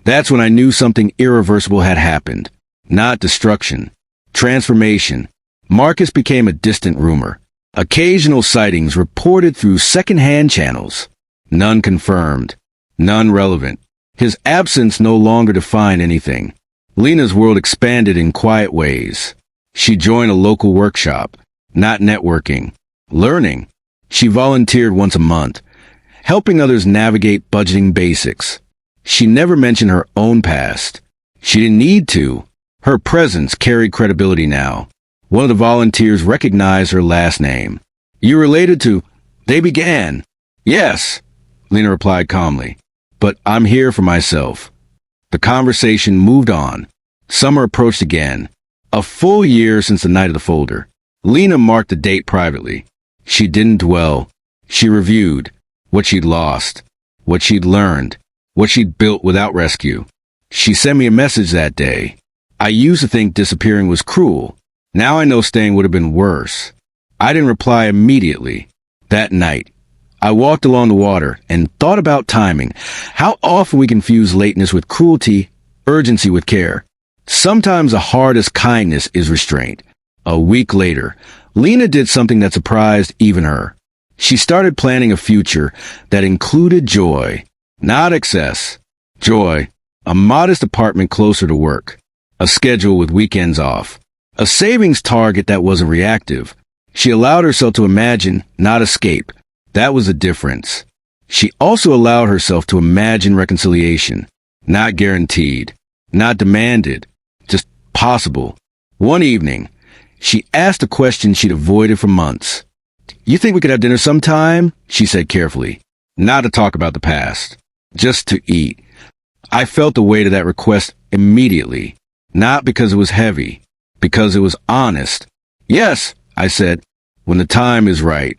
That's when I knew something irreversible had happened. Not destruction. Transformation. Marcus became a distant rumor. Occasional sightings reported through second-hand channels. None confirmed. None relevant. His absence no longer defined anything. Lena's world expanded in quiet ways. She joined a local workshop. Not networking. Learning. She volunteered once a month, helping others navigate budgeting basics. She never mentioned her own past. She didn't need to. Her presence carried credibility now. One of the volunteers recognized her last name. You related to... They began. Yes, Lena replied calmly. But I'm here for myself. The conversation moved on. Summer approached again. A full year since the night of the folder. Lena marked the date privately. She didn't dwell. She reviewed what she'd lost, what she'd learned, what she'd built without rescue. She sent me a message that day. I used to think disappearing was cruel. Now I know staying would have been worse. I didn't reply immediately. That night, I walked along the water and thought about timing. How often we confuse lateness with cruelty, urgency with care. Sometimes the hardest kindness is restraint. A week later, Lena did something that surprised even her. She started planning a future that included joy, not excess. Joy, a modest apartment closer to work, a schedule with weekends off, a savings target that wasn't reactive. She allowed herself to imagine, not escape. That was the difference. She also allowed herself to imagine reconciliation, not guaranteed, not demanded, just possible. One evening, she asked a question she'd avoided for months. You think we could have dinner sometime? She said carefully. Not to talk about the past. Just to eat. I felt the weight of that request immediately. Not because it was heavy. Because it was honest. Yes, I said, when the time is right.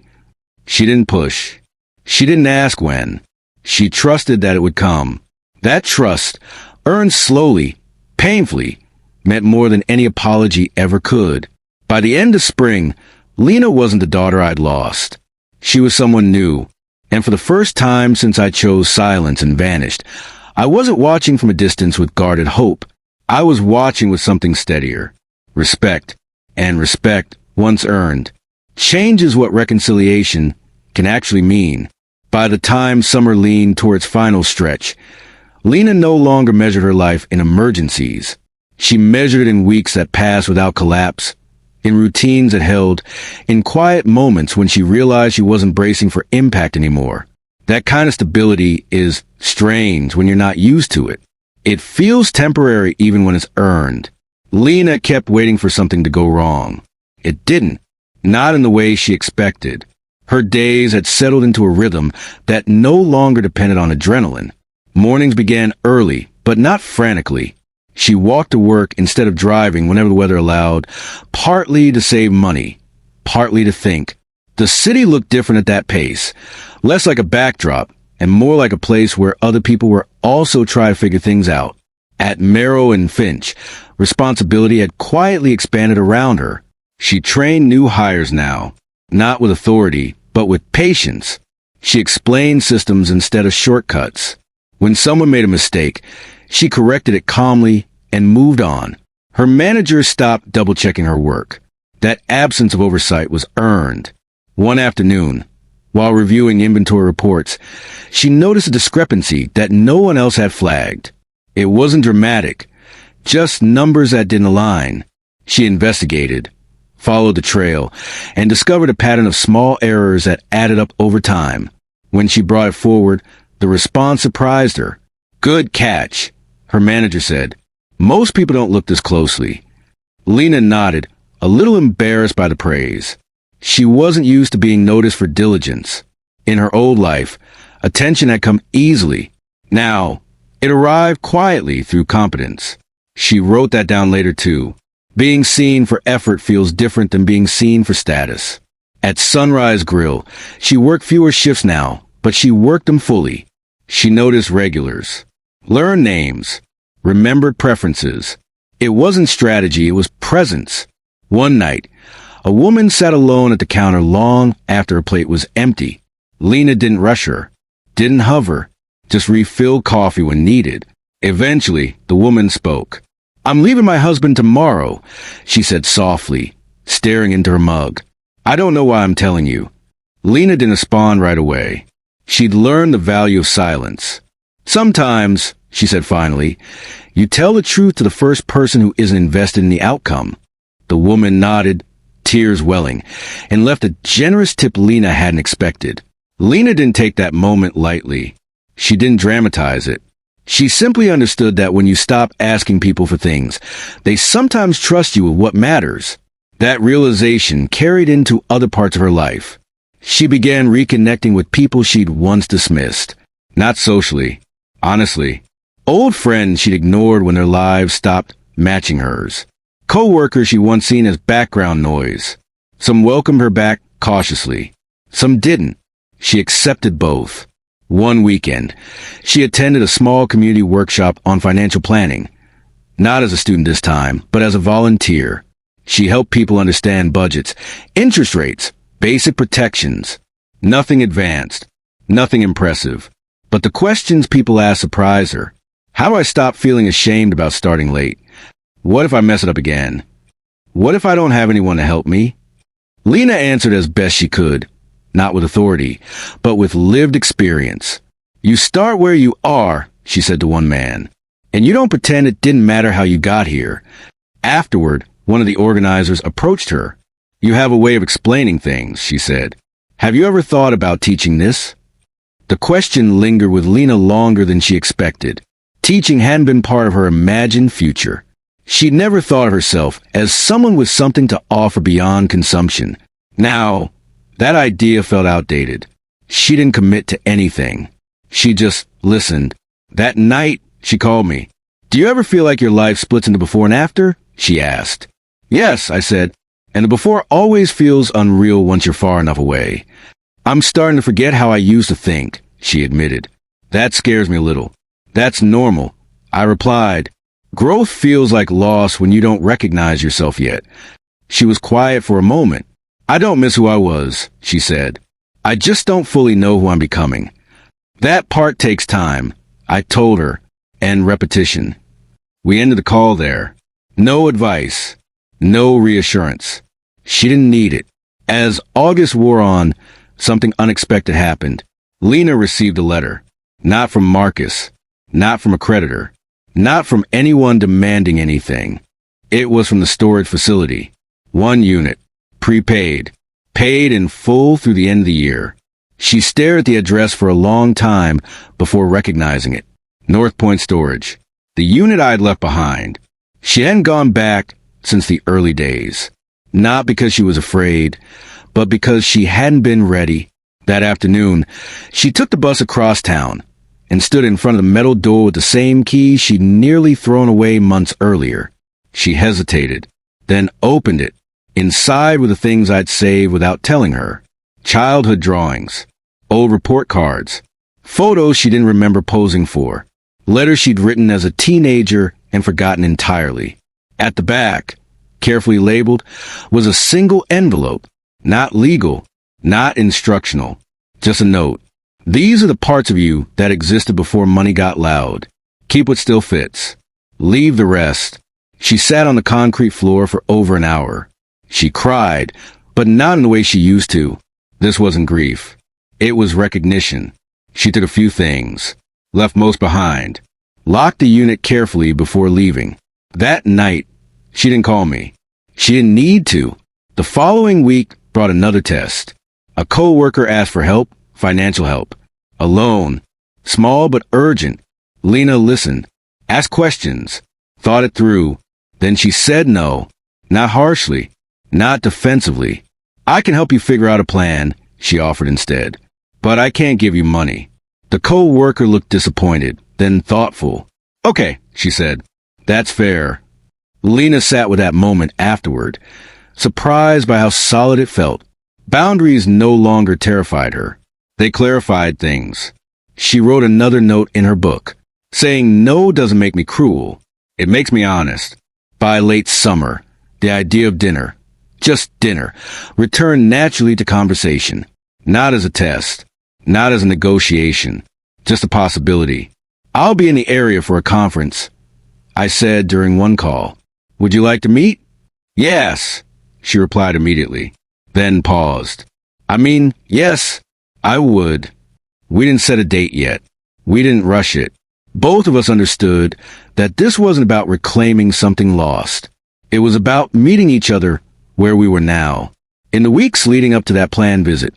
She didn't push. She didn't ask when. She trusted that it would come. That trust, earned slowly, painfully, meant more than any apology ever could. By the end of spring, Lena wasn't the daughter I'd lost. She was someone new. And for the first time since I chose silence and vanished, I wasn't watching from a distance with guarded hope. I was watching with something steadier. Respect. And respect, once earned, changes what reconciliation can actually mean. By the time summer leaned toward its final stretch, Lena no longer measured her life in emergencies. She measured it in weeks that passed without collapse, in routines that held, in quiet moments when she realized she wasn't bracing for impact anymore. That kind of stability is strange when you're not used to it. It feels temporary even when it's earned. Lena kept waiting for something to go wrong. It didn't. Not in the way she expected. Her days had settled into a rhythm that no longer depended on adrenaline. Mornings began early, but not frantically. She walked to work instead of driving whenever the weather allowed, partly to save money, partly to think. The city looked different at that pace, less like a backdrop and more like a place where other people were also trying to figure things out. At Merrill and Finch, responsibility had quietly expanded around her. She trained new hires now, not with authority, but with patience. She explained systems instead of shortcuts. When someone made a mistake, she corrected it calmly and moved on. Her manager stopped double-checking her work. That absence of oversight was earned. One afternoon, while reviewing inventory reports, she noticed a discrepancy that no one else had flagged. It wasn't dramatic, just numbers that didn't align. She investigated, followed the trail, and discovered a pattern of small errors that added up over time. When she brought it forward, the response surprised her. "Good catch," her manager said. "Most people don't look this closely." Lena nodded, a little embarrassed by the praise. She wasn't used to being noticed for diligence. In her old life, attention had come easily. Now, it arrived quietly through competence. She wrote that down later too. Being seen for effort feels different than being seen for status. At Sunrise Grill, she worked fewer shifts now, but she worked them fully. She noticed regulars, learned names, remembered preferences. It wasn't strategy, it was presence. One night, a woman sat alone at the counter long after her plate was empty. Lena didn't rush her, didn't hover, just refilled coffee when needed. Eventually, the woman spoke. "I'm leaving my husband tomorrow," she said softly, staring into her mug. "I don't know why I'm telling you." Lena didn't respond right away. She'd learned the value of silence. "Sometimes," she said finally, "you tell the truth to the first person who isn't invested in the outcome." The woman nodded, tears welling, and left a generous tip Lena hadn't expected. Lena didn't take that moment lightly. She didn't dramatize it. She simply understood that when you stop asking people for things, they sometimes trust you with what matters. That realization carried into other parts of her life. She began reconnecting with people she'd once dismissed. Not socially, honestly. Old friends she'd ignored when their lives stopped matching hers. Co-workers she once seen as background noise. Some welcomed her back cautiously. Some didn't. She accepted both. One weekend, she attended a small community workshop on financial planning. Not as a student this time, but as a volunteer. She helped people understand budgets, interest rates, basic protections. Nothing advanced, nothing impressive. But the questions people asked surprised her. How do I stop feeling ashamed about starting late? What if I mess it up again? What if I don't have anyone to help me? Lena answered as best she could, not with authority, but with lived experience. "You start where you are," she said to one man, "and you don't pretend it didn't matter how you got here." Afterward, one of the organizers approached her. "You have a way of explaining things," she said. "Have you ever thought about teaching this?" The question lingered with Lena longer than she expected. Teaching hadn't been part of her imagined future. She'd never thought of herself as someone with something to offer beyond consumption. Now, that idea felt outdated. She didn't commit to anything. She just listened. That night, she called me. "Do you ever feel like your life splits into before and after?" she asked. "Yes," I said. "And the before always feels unreal once you're far enough away." "I'm starting to forget how I used to think," she admitted. "That scares me a little." "That's normal," I replied. "Growth feels like loss when you don't recognize yourself yet." She was quiet for a moment. "I don't miss who I was," she said. "I just don't fully know who I'm becoming." "That part takes time," I told her, and repetition. We ended the call there. No advice, no reassurance. She didn't need it. As August wore on, something unexpected happened. Lena received a letter. Not from Marcus, not from a creditor, not from anyone demanding anything. It was from the storage facility. 1 unit, prepaid, paid in full through the end of the year. She stared at the address for a long time before recognizing it. North Point Storage, the unit I had left behind. She hadn't gone back since the early days. Not because she was afraid, but because she hadn't been ready. That afternoon, she took the bus across town. and stood in front of the metal door with the same key she'd nearly thrown away months earlier. She hesitated, then opened it. Inside were the things I'd saved without telling her. Childhood drawings, old report cards, photos she didn't remember posing for, letters she'd written as a teenager and forgotten entirely. At the back, carefully labeled, was a single envelope, not legal, not instructional, just a note. These are the parts of you that existed before money got loud. Keep what still fits. Leave the rest. She sat on the concrete floor for over an hour. She cried, but not in the way she used to. This wasn't grief. It was recognition. She took a few things, left most behind, locked the unit carefully before leaving. That night, she didn't call me. She didn't need to. The following week brought another test. A coworker asked for help, financial help. A loan. Small but urgent. Lena listened, asked questions, thought it through. Then she said no, not harshly, not defensively. I can help you figure out a plan, she offered instead. But I can't give you money. The co-worker looked disappointed, then thoughtful. Okay, she said. That's fair. Lena sat with that moment afterward, surprised by how solid it felt. Boundaries no longer terrified her. They clarified things. She wrote another note in her book, saying no doesn't make me cruel. It makes me honest. By late summer, the idea of dinner, just dinner, returned naturally to conversation. Not as a test, not as a negotiation, just a possibility. I'll be in the area for a conference, I said during one call. Would you like to meet? Yes, she replied immediately, then paused. I mean, yes, I would. We didn't set a date yet. We didn't rush it. Both of us understood that this wasn't about reclaiming something lost. It was about meeting each other where we were now. In the weeks leading up to that planned visit,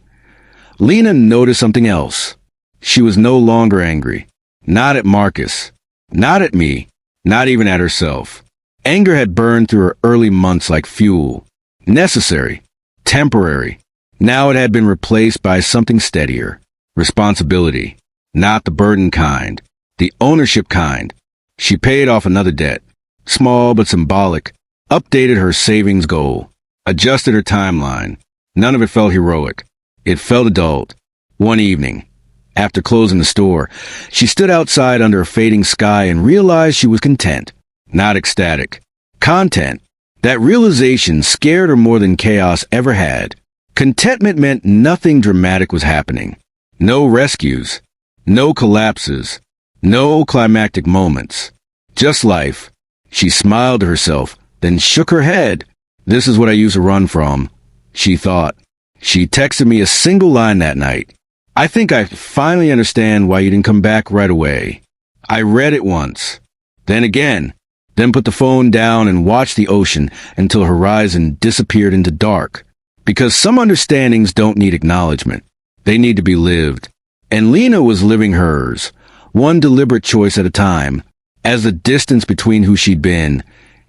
Lena noticed something else. She was no longer angry. Not at Marcus. Not at me. Not even at herself. Anger had burned through her early months like fuel. Necessary. Temporary. Now it had been replaced by something steadier. Responsibility. Not the burden kind. The ownership kind. She paid off another debt. Small but symbolic. Updated her savings goal. Adjusted her timeline. None of it felt heroic. It felt adult. One evening, after closing the store, she stood outside under a fading sky and realized she was content. Not ecstatic. Content. That realization scared her more than chaos ever had. Contentment meant nothing dramatic was happening. No rescues. No collapses. No climactic moments. Just life. She smiled to herself, then shook her head. This is what I used to run from, she thought. She texted me a single line that night. I think I finally understand why you didn't come back right away. I read it once. Then again. Then put the phone down and watched the ocean until horizon disappeared into dark. Because some understandings don't need acknowledgement. They need to be lived. And Lena was living hers, one deliberate choice at a time, as the distance between who she'd been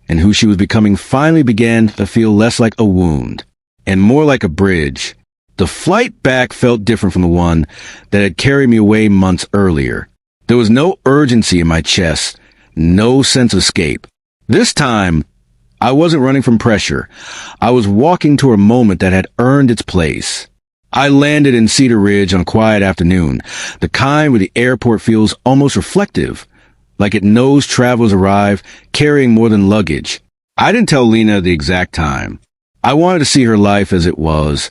and who she was becoming finally began to feel less like a wound and more like a bridge. The flight back felt different from the one that had carried me away months earlier. There was no urgency in my chest, no sense of escape. This time, I wasn't running from pressure. I was walking toward a moment that had earned its place. I landed in Cedar Ridge on a quiet afternoon, the kind where the airport feels almost reflective, like it knows travelers arrive carrying more than luggage. I didn't tell Lena the exact time. I wanted to see her life as it was,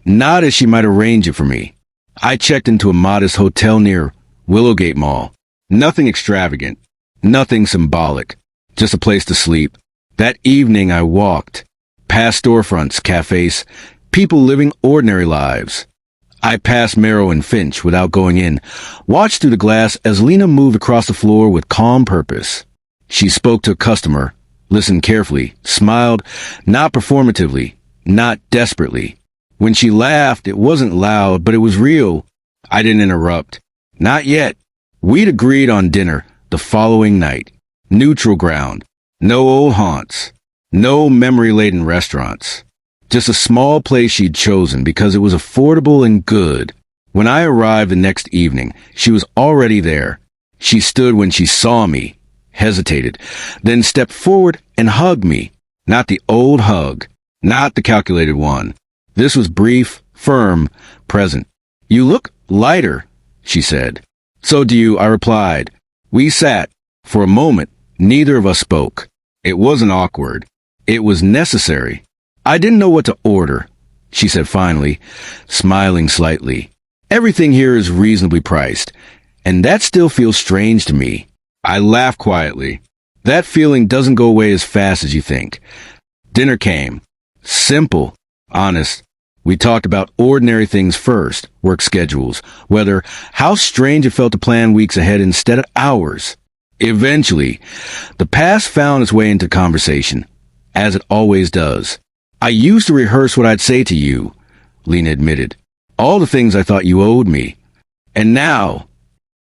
not as she might arrange it for me. I checked into a modest hotel near Willowgate Mall. Nothing extravagant, nothing symbolic, just a place to sleep. That evening I walked, past storefronts, cafes, people living ordinary lives. I passed Merrow and Finch without going in, watched through the glass as Lena moved across the floor with calm purpose. She spoke to a customer, listened carefully, smiled, not performatively, not desperately. When she laughed, it wasn't loud, but it was real. I didn't interrupt. Not yet. We'd agreed on dinner the following night. Neutral ground. No old haunts. No memory-laden restaurants. Just a small place she'd chosen because it was affordable and good. When I arrived the next evening, she was already there. She stood when she saw me, hesitated, then stepped forward and hugged me. Not the old hug, not the calculated one. This was brief, firm, present. "You look lighter," she said. "So do you," I replied. We sat. For a moment, neither of us spoke. It wasn't awkward. It was necessary. "I didn't know what to order," she said finally, smiling slightly. "Everything here is reasonably priced, and that still feels strange to me." I laughed quietly. "That feeling doesn't go away as fast as you think." Dinner came. Simple, honest. We talked about ordinary things first, work schedules, weather, how strange it felt to plan weeks ahead instead of hours. Eventually, the past found its way into conversation, as it always does. "I used to rehearse what I'd say to you," Lena admitted. "All the things I thought you owed me. And now,"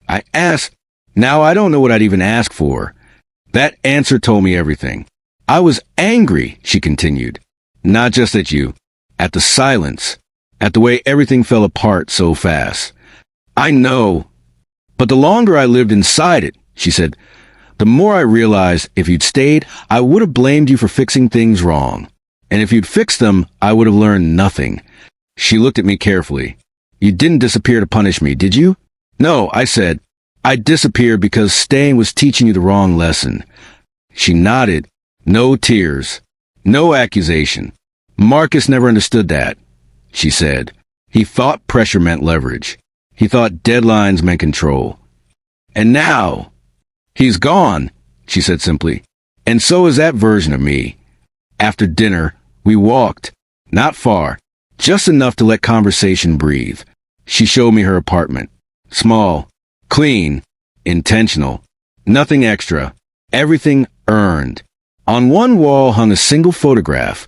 I asked, "now I don't know what I'd even ask for." That answer told me everything. "I was angry," she continued. "Not just at you. At the silence. At the way everything fell apart so fast." "I know. But the longer I lived inside it," she said, "the more I realized if you'd stayed, I would have blamed you for fixing things wrong. And if you'd fixed them, I would have learned nothing." She looked at me carefully. "You didn't disappear to punish me, did you?" "No," I said. "I disappeared because staying was teaching you the wrong lesson." She nodded. No tears. No accusation. "Marcus never understood that," she said. "He thought pressure meant leverage. He thought deadlines meant control. And now, he's gone," she said simply. "And so is that version of me." After dinner, we walked. Not far. Just enough to let conversation breathe. She showed me her apartment. Small. Clean. Intentional. Nothing extra. Everything earned. On one wall hung a single photograph.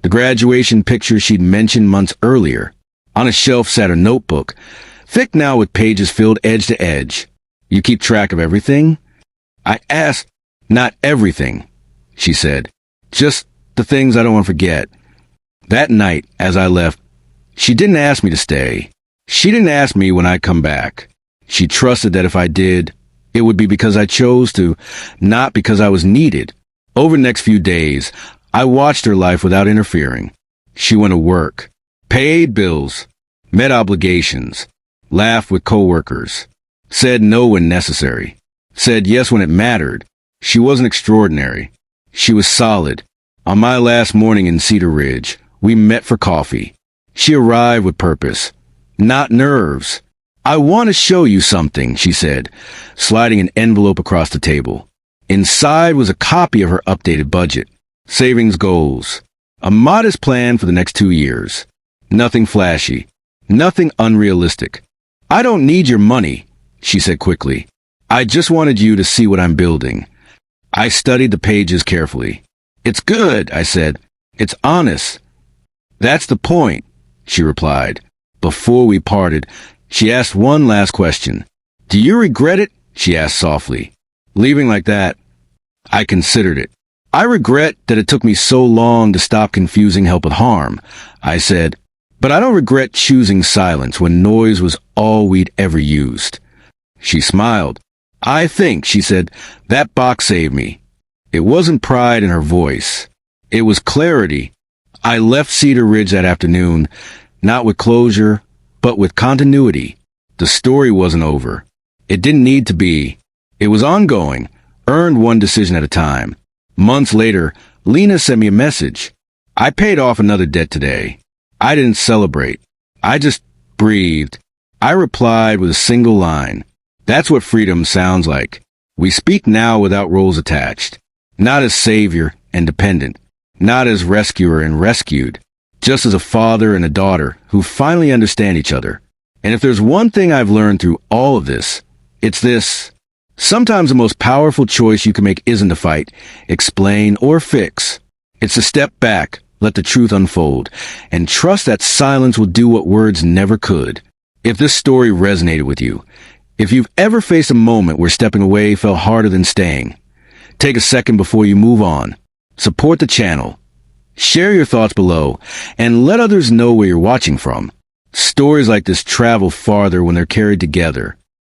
The graduation picture she'd mentioned months earlier. On a shelf sat a notebook, thick now with pages filled edge to edge. "You keep track of everything?" I asked. "Not everything," she said. "Just the things I don't want to forget." That night, as I left, she didn't ask me to stay. She didn't ask me when I'd come back. She trusted that if I did, it would be because I chose to, not because I was needed. Over the next few days, I watched her life without interfering. She went to work, paid bills, met obligations, laughed with coworkers, said no when necessary, said yes when it mattered. She wasn't extraordinary. She was solid. On my last morning in Cedar Ridge, we met for coffee. She arrived with purpose, not nerves. "I want to show you something," she said, sliding an envelope across the table. Inside was a copy of her updated budget, savings goals, a modest plan for the next 2 years. Nothing flashy, nothing unrealistic. "I don't need your money," she said quickly. "I just wanted you to see what I'm building." I studied the pages carefully. "It's good," I said. "It's honest." "That's the point," she replied. Before we parted, she asked one last question. "Do you regret it?" she asked softly. "Leaving like that?" I considered it. "I regret that it took me so long to stop confusing help with harm," I said. "But I don't regret choosing silence when noise was all we'd ever used." She smiled. "I think," she said, "that box saved me." It wasn't pride in her voice. It was clarity. I left Cedar Ridge that afternoon, not with closure, but with continuity. The story wasn't over. It didn't need to be. It was ongoing, earned one decision at a time. Months later, Lena sent me a message. "I paid off another debt today." I didn't celebrate. I just breathed. I replied with a single line. "That's what freedom sounds like. We speak now without roles attached. Not as savior and dependent. Not as rescuer and rescued. Just as a father and a daughter who finally understand each other. And if there's one thing I've learned through all of this, it's this. Sometimes the most powerful choice you can make isn't to fight, explain, or fix. It's to step back, let the truth unfold, and trust that silence will do what words never could. If this story resonated with you, if you've ever faced a moment where stepping away felt harder than staying, take a second before you move on. Support the channel. Share your thoughts below, and let others know where you're watching from. Stories like this travel farther when they're carried together.